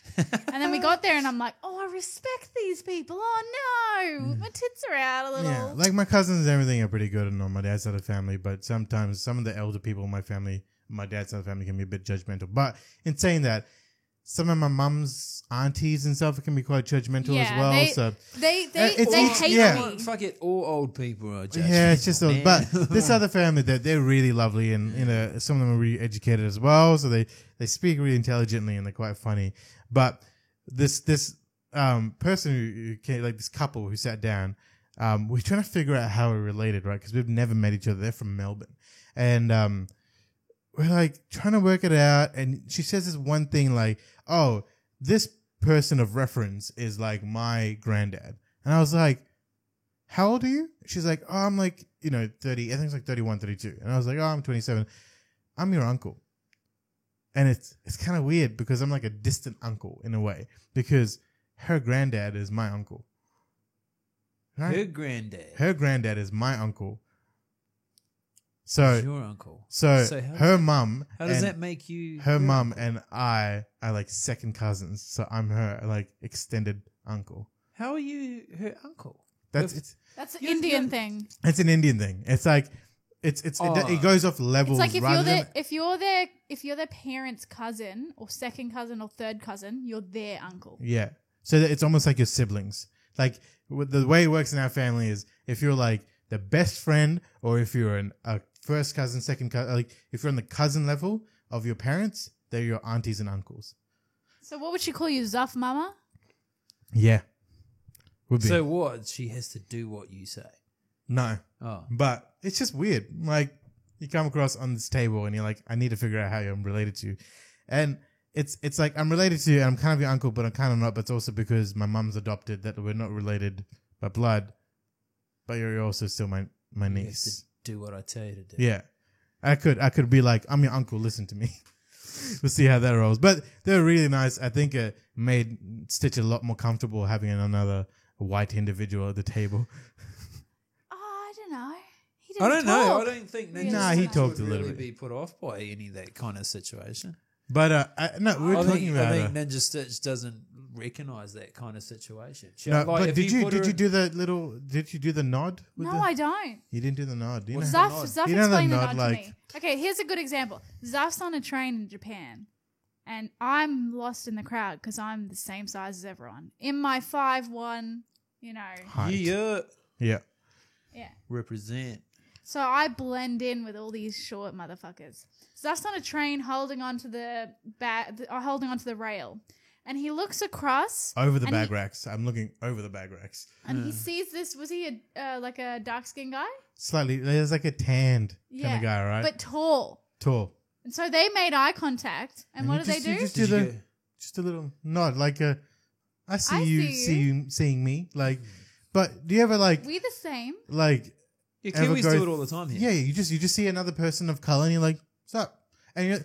And then we got there, and I'm like, oh, I respect these people. Oh no, my tits are out a little. Yeah, like my cousins and everything are pretty good on my dad's side of the family, but sometimes some of the elder people in my family, my dad's side of the family, can be a bit judgmental. But in saying that, some of my mum's aunties and stuff can be quite judgmental as well. They it's each- hate yeah. me. Fuck it, all old people are judgmental. Yeah, it's just man. but this other family they're really lovely, and some of them are really educated as well, so they speak really intelligently and they're quite funny. But this person who came, like this couple who sat down, we're trying to figure out how we're related, right? Because we've never met each other. They're from Melbourne, and we're like trying to work it out. And she says this one thing like, "Oh, this person of reference is like my granddad," and I was like, "How old are you?" She's like, "Oh, I'm like, 30. I think it's like 31, 32. And I was like, "Oh, I'm 27. I'm your uncle." And it's kind of weird because I'm like a distant uncle in a way because her granddad is my uncle. Right? Her granddad. Her granddad is my uncle. So, is your uncle. so how her does mum, How does and that make you? her mum and I are like second cousins. So I'm her like extended uncle. How are you her uncle? That's If- That's an You- Indian you- thing. It's an Indian thing. It's like it goes off levels. It's like rather if you're their parents' cousin or second cousin or third cousin, you're their uncle. Yeah. So that it's almost like your siblings. Like the way it works in our family is if you're like the best friend or if you're a first cousin, second cousin, like if you're on the cousin level of your parents, they're your aunties and uncles. So what would she call you, Zuff Mama? Yeah. Would be. So what? She has to do what you say. No. Oh. But it's just weird. Like you come across on this table and you're like, I need to figure out how I'm related to you. And it's like I'm related to you and I'm kind of your uncle, but I'm kind of not. But it's also because my mum's adopted that we're not related by blood. But you're also still my You have to niece. do what I tell you to do. Yeah. I could be like, I'm your uncle, listen to me. We'll see how that rolls. But they're really nice. I think it made Stitch a lot more comfortable having another white individual at the table. Oh, I don't know. He I didn't don't know. talk. I don't think Ninja Nah, he Stitch talked would a little really bit. be put off by any of that kind of situation. But no, we were talking about I think Ninja Stitch doesn't recognize that kind of situation. no, Like, but if did you you put her did you in- do the little? Did you do the nod? With No, the, I don't. You didn't do the nod. Do you know? Zuff You know the explained the nod, nod to like- me. Okay, here's a good example. Zuff's on a train in Japan, and I'm lost in the crowd because I'm the same size as everyone. In my 5'1", Height. Yeah, Yeah. yeah. represent. So I blend in with all these short motherfuckers. Zuff's on a train holding onto holding onto the rail, and he looks across Over the and bag he- racks. I'm looking over the bag racks. and he sees this. Was he like a dark skinned guy? Slightly. There's like a tanned kind of guy, right? But tall. Tall. And so they made eye contact, and what you did they just- you do? Just Did do you the, go- just a little nod, like a. I see I you, see you. seeing me, like. But do you ever like We the same. Yeah, ever Kiwis go- do it all the time here. Yeah, you just see another person of color and you're like, what's up? And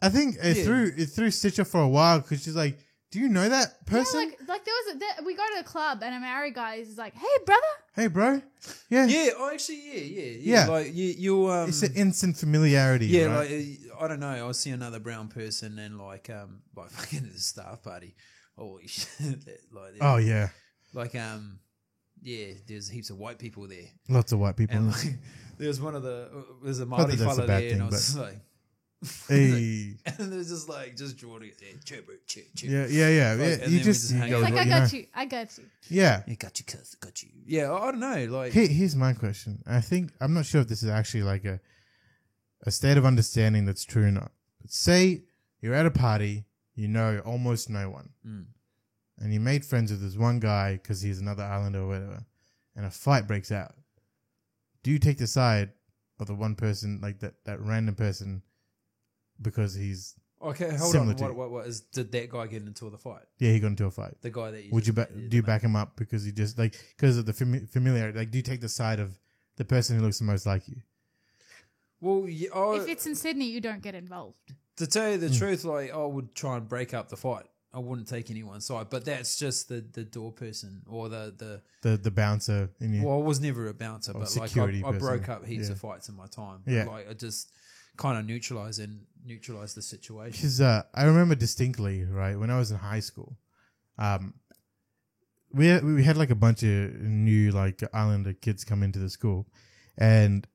I think it threw Stitcher for a while because she's like, do you know that person? Yeah, like there was we go to the club and a married guy is like, "Hey, brother." Hey, bro. Yeah. Yeah, oh, actually, yeah. Yeah. Like you It's an instant familiarity. yeah, right? like I don't know. I see another brown person and like fucking at the staff party. Holy shit! Like, Oh yeah, like yeah. There's heaps of white people there, lots of white people. and like there's there's a Not Māori that that's a fella bad there, and I thing, was just like, Hey, and there's just Jordan there, chip. yeah. Like, You and then we just just you hang go out. with Like what I you got know. you. I got you. Yeah. I got you, cuz I got you. Yeah, I don't know. Like, Here's my question. I'm not sure if this is actually like a state of understanding that's true or not. But say you're at a party, you know almost no one, and you made friends with this one guy because he's another islander or whatever, and a fight breaks out. Do you take the side of the one person, like that random person, because he's okay, hold Similar on. to- Did that guy get into the fight? he got into a fight? The guy that you Would you just- do you back him up because you just like because of the familiarity? Like, do you take the side of the person who looks the most like you? Well, yeah, If it's in Sydney, you don't get involved. to tell you the truth, like I would try and break up the fight. I wouldn't take anyone's side, but that's just the door person or The bouncer in you. Well, I was never a bouncer, but like security I broke person. up heaps Yeah. of fights in my time. Yeah. Like I just kind of neutralize the situation. Because I remember distinctly, right, when I was in high school, we had like a bunch of new like Islander kids come into the school, and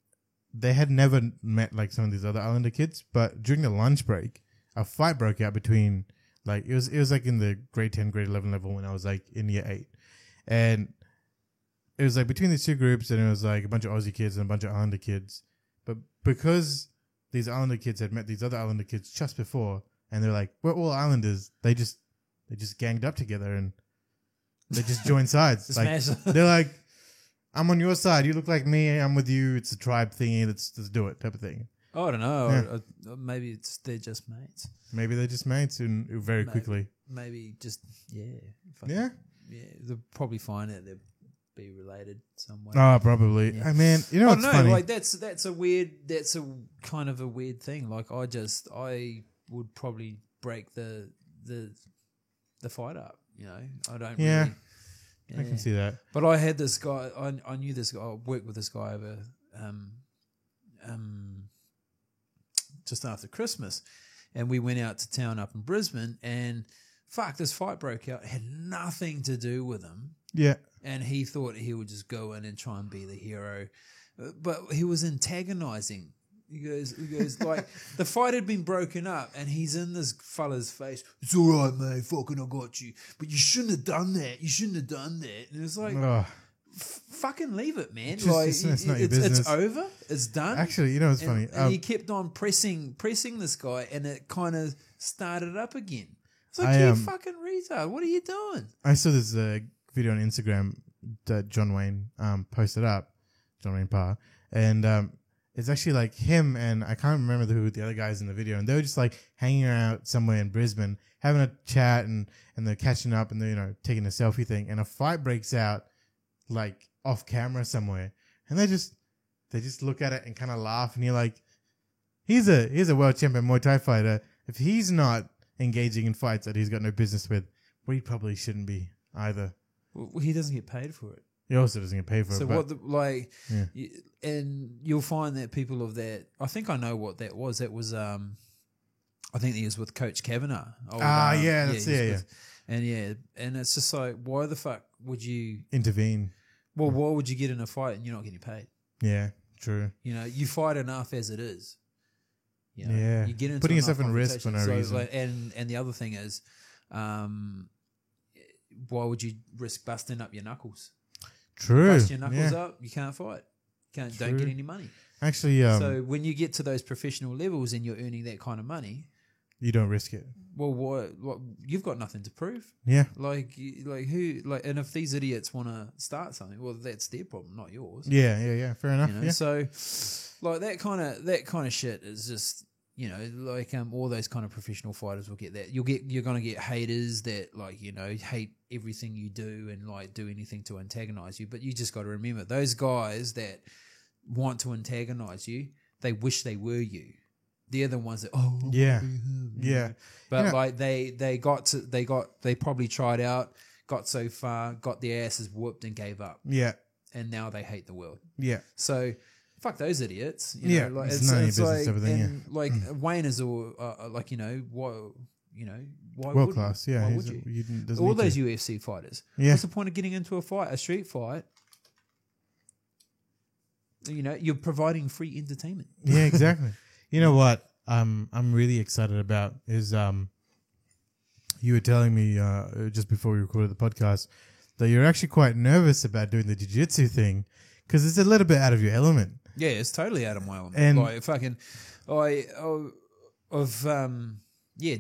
they had never met like some of these other Islander kids. But during the lunch break, a fight broke out between like it was like in the grade 10, grade 11 level when I was like in year 8, and it was like between these two groups, and it was like a bunch of Aussie kids and a bunch of Islander kids, but because these Islander kids had met these other Islander kids just before, and they're like, we're all Islanders. They just ganged up together and they just joined sides. Like, Smash. they're like, I'm on your side. You look like me. I'm with you. It's a tribe thingy. Let's do it type of thing. I don't know. Yeah. Maybe they're just mates. Maybe they just mates and very Maybe. quickly. Maybe just Yeah. They'll probably find out they'll be related some way. Oh, probably. Yeah. I mean, you know I what's don't know, funny? like that's a kind of a weird thing. Like I would probably break the fight up. You know, I don't. Yeah. Really, I can see that. But I had this guy. I knew this guy. I worked with this guy over just after Christmas, and we went out to town up in Brisbane, and fuck, this fight broke out. It had nothing to do with him. Yeah. And he thought he would just go in and try and be the hero. but he was antagonizing. He goes, like, the fight had been broken up, and he's in this fella's face. It's all right, mate. Fucking, I got you. But you shouldn't have done that. You shouldn't have done that. And it's like, Ugh. fucking leave it, man. Just- Like, it's not your business. it's over. It's done. Actually, you know what's funny? And he kept on pressing this guy, and it kind of started up again. It's like, I, you fucking retard. What are you doing? I saw this video on Instagram that John Wayne posted up, John Wayne Parr, and it's actually like him and I can't remember who the other guys in the video, and they were just like hanging out somewhere in Brisbane, having a chat, and they're catching up, and they're taking a selfie thing, and a fight breaks out like off camera somewhere, and they just look at it and kind of laugh, and you're like, he's a world champion Muay Thai fighter. If he's not engaging in fights that he's got no business with, we probably shouldn't be either. Well, he doesn't get paid for it. He also doesn't get paid for So it. what, and you'll find that people of that, I think I know what that was. That was, I think he was with Coach Kavanagh. And it's just like, why the fuck would you intervene? Well, why would you get in a fight and you're not getting paid? Yeah, true. You fight enough as it is. Yeah. You get into Putting enough yourself in risk for no reason. Like, and the other thing is, why would you risk busting up your knuckles? True. Bust your knuckles up, you can't fight. Don't get any money. Actually, so when you get to those professional levels and you're earning that kind of money, you don't risk it. Well, what you've got nothing to prove. Yeah. And if these idiots want to start something, well, that's their problem, not yours. Yeah. Fair enough. Yeah. So, like that kind of shit is just all those kind of professional fighters will get that. You're gonna get haters that hate everything you do and like do anything to antagonize you. But you just got to remember those guys that want to antagonize you, they wish they were you. They're the ones that yeah. But they probably tried out, got so far, got their asses whooped and gave up. Yeah. And now they hate the world. Yeah. So fuck those idiots. It's none of your business, everything. And Wayne is all why world class. Yeah. Why would you? Doesn't All need those to. UFC fighters. Yeah. What's the point of getting into a street fight? You're providing free entertainment. Yeah, exactly. You know what I'm really excited about is you were telling me just before we recorded the podcast that you're actually quite nervous about doing the jiu-jitsu thing because it's a little bit out of your element. Yeah, it's totally out of my element. And I've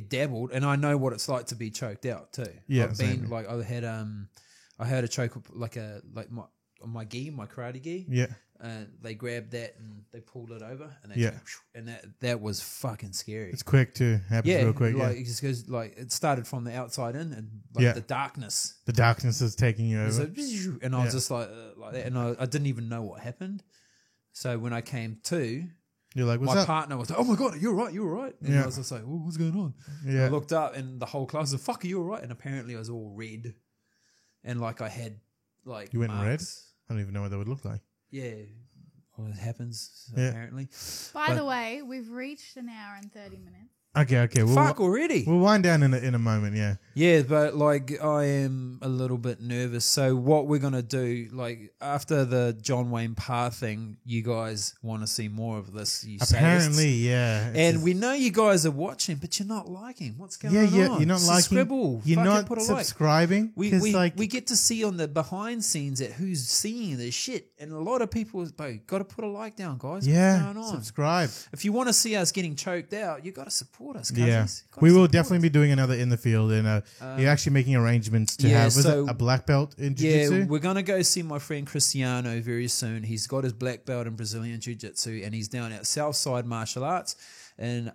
dabbled, and I know what it's like to be choked out too. Yeah, I've been like I had a choke my gi, my karate gi. Yeah. They grabbed that and they pulled it over, and they and that was fucking scary. It's quick too. Happens real quick. It just goes it started from the outside in, and the darkness. The darkness is taking you over. And I was just like that, and I didn't even know what happened. So when I came to, you're like, what's my up? partner was like, "Oh my god, you're right." And I was just like, "Oh, what's going on?" Yeah. I looked up, and the whole class was like, "Fuck, are you all right?" And apparently, I was all red, and like I had like you went marks. red. I don't even know what that would look like. Yeah, well, it happens apparently. By the way, we've reached an hour and 30 minutes. Okay. Fuck already. We'll wind down in a moment. Yeah. Yeah, but like I am a little bit nervous. So what we're gonna do, like after the John Wayne Parr thing, you guys want to see more of this? You Apparently, yeah. And we know you guys are watching, but you're not liking. What's going on? Yeah, you're not liking. Scribble. You're Fucking not put a subscribing. Like. We get to see on the behind scenes at who's seeing this shit, and a lot of people got to put a like down, guys. Yeah, what's going on? subscribe. If you want to see us getting choked out, you got to support us. Yeah, we will definitely be doing another in the field, and you're actually making arrangements to have a black belt in jiu-jitsu? Yeah, we're gonna go see my friend Cristiano very soon. He's got his black belt in Brazilian jiu-jitsu, and he's down at Southside Martial Arts in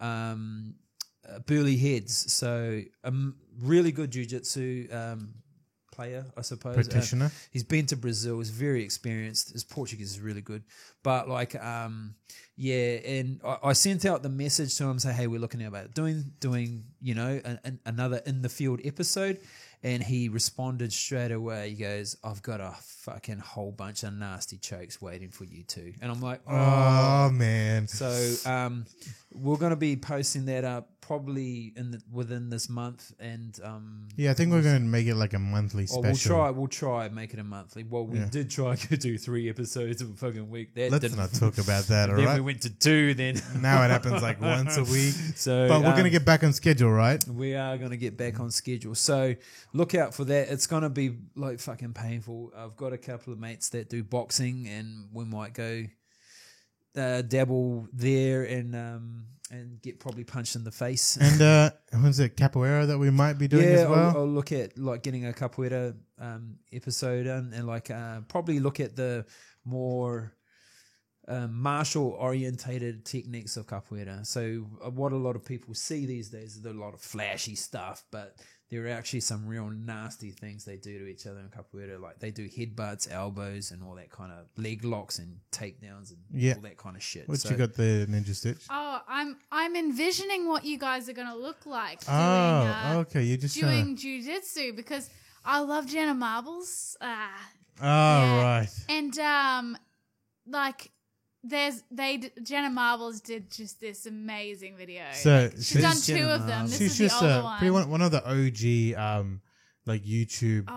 Burley Heads. So really good jiu-jitsu player, I suppose. Practitioner. He's been to Brazil. He's very experienced. His Portuguese is really good. But like, and I sent out the message to him, say, hey, we're looking about doing another in the field episode. And he responded straight away. He goes, "I've got a fucking whole bunch of nasty chokes waiting for you too." And I'm like, Oh man. So we're going to be posting that up probably within this month, and Yeah, I think we're going to make it like a monthly oh, special. we'll try make it a monthly. Well, we Yeah. did try to do 3 episodes of a fucking week. That Let's didn't, not talk about that, all then right? we went to 2. Then Now it happens like once a week. so, But we're going to get back on schedule, right? we are going to get back on schedule. So look out for that. It's going to be like fucking painful. I've got a couple of mates that do boxing, and we might go dabble there and get probably punched in the face. And when's it capoeira that we might be doing as well? I'll look at like getting a capoeira episode and like probably look at the more martial orientated techniques of capoeira. So what a lot of people see these days is a lot of flashy stuff, but there are actually some real nasty things they do to each other in capoeira. Like they do headbutts, elbows, and all that kind of leg locks and takedowns and Yeah. all that kind of shit. What So- you got there, Ninja Stitch? Oh, I'm envisioning what you guys are gonna look like Oh, okay. You're just doing jujitsu because I love Jenna Marbles. Oh, Yeah. right. And like Jenna Marbles did just this amazing video. So She's done Jenna 2 of them. Marbles? This she's is just the older pretty one. one of the OG like YouTube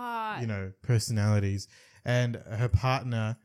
personalities, and her partner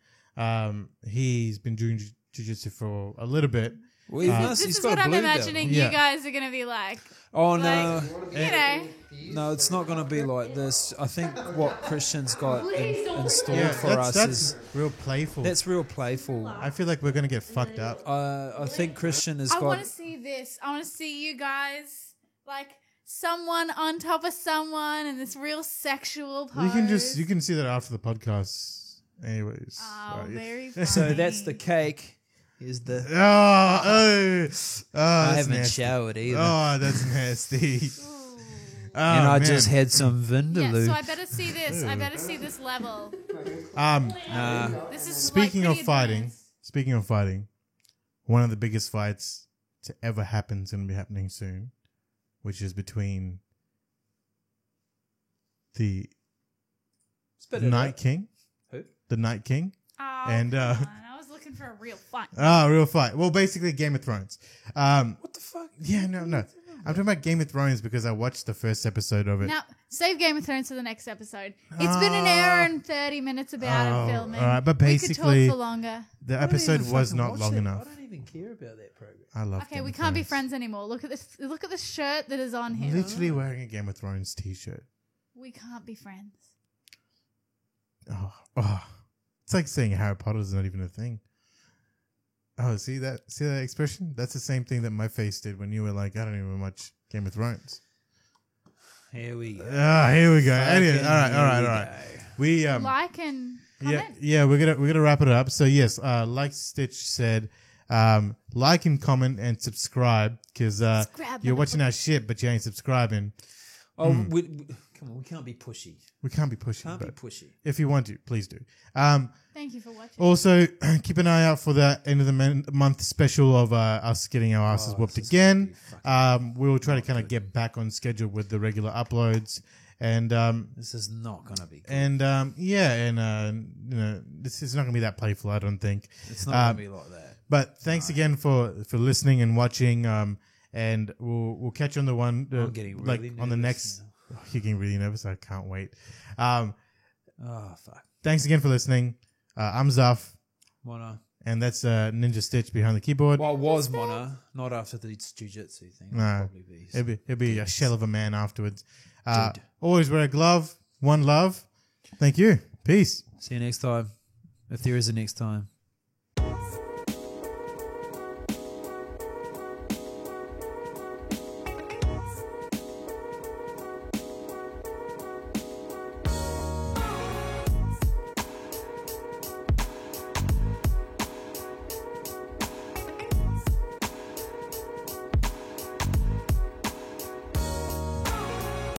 he's been doing jiu-jitsu for a little bit. Well, he must- This he's is got what a I'm blue belt. imagining Yeah. you guys are gonna be like. Oh no. You know. No, it's not going to be like this. I think what Christian's got in store Yeah, for that's us is real playful. that's real playful. I feel like we're gonna get fucked up. I think Christian has I got. want to see this. I want to see you guys like someone on top of someone in this real sexual pose. You can see that after the podcast, anyways. Oh, So, yeah. very funny. So that's the cake. Here's the. Oh, I that's haven't nasty. showered either, Oh, that's nasty. Oh, and I man. just had some Yeah, vindaloo. so I better see this. I better see this level. This is Speaking like of pretty fighting, advanced. one of the biggest fights to ever happen is going to be happening soon, which is between the Spit it Night out. King, Who? the Night King, Oh, and come on. I was looking for a real fight. real fight. Well, basically Game of Thrones. What the fuck? Yeah, no. I'm talking about Game of Thrones because I watched the first episode of it. Now, save Game of Thrones for the next episode. It's been an hour and 30 minutes about it filming. all right, but we basically- could talk for longer. The I don't episode even was fucking not watch long that. enough. I don't even care about that program. I love. Okay, Game we of can't be Thrones. friends anymore. Look at this. Look at the shirt that is on him. Literally wearing a Game of Thrones t-shirt. We can't be friends. Oh, it's like saying Harry Potter is not even a thing. Oh, see that expression? That's the same thing that my face did when you were like, I don't even watch Game of Thrones. Here we go. Here we go. Anyway, Fucking all right. here we go. We Like and comment. yeah, we're gonna wrap it up. So yes, like Stitch said, like and comment and subscribe because you're watching our shit, but you ain't subscribing. Oh, come on, we can't be pushy. We can't be pushing. Can't be but pushy. if you want to, please do. Thank you for watching. Also, keep an eye out for the end of the month special of us getting our asses whooped again. We'll try to kind of get back on schedule with the regular uploads, and This is not gonna be. Good. this is not gonna be that playful, I don't think. It's not gonna be like that. But thanks again for listening and watching. And we'll catch you on the one I'm getting really on the nervous next. Oh, you're getting really nervous. I can't wait. Oh fuck. Thanks again for listening. I'm Zaf, Mona. and that's Ninja Stitch behind the keyboard. Well, was Mona, not after the jiu-jitsu thing. It'll No, probably be. he'll be a shell of a man afterwards. Dude. Always wear a glove. One love. Thank you. Peace. See you next time. If there is a next time.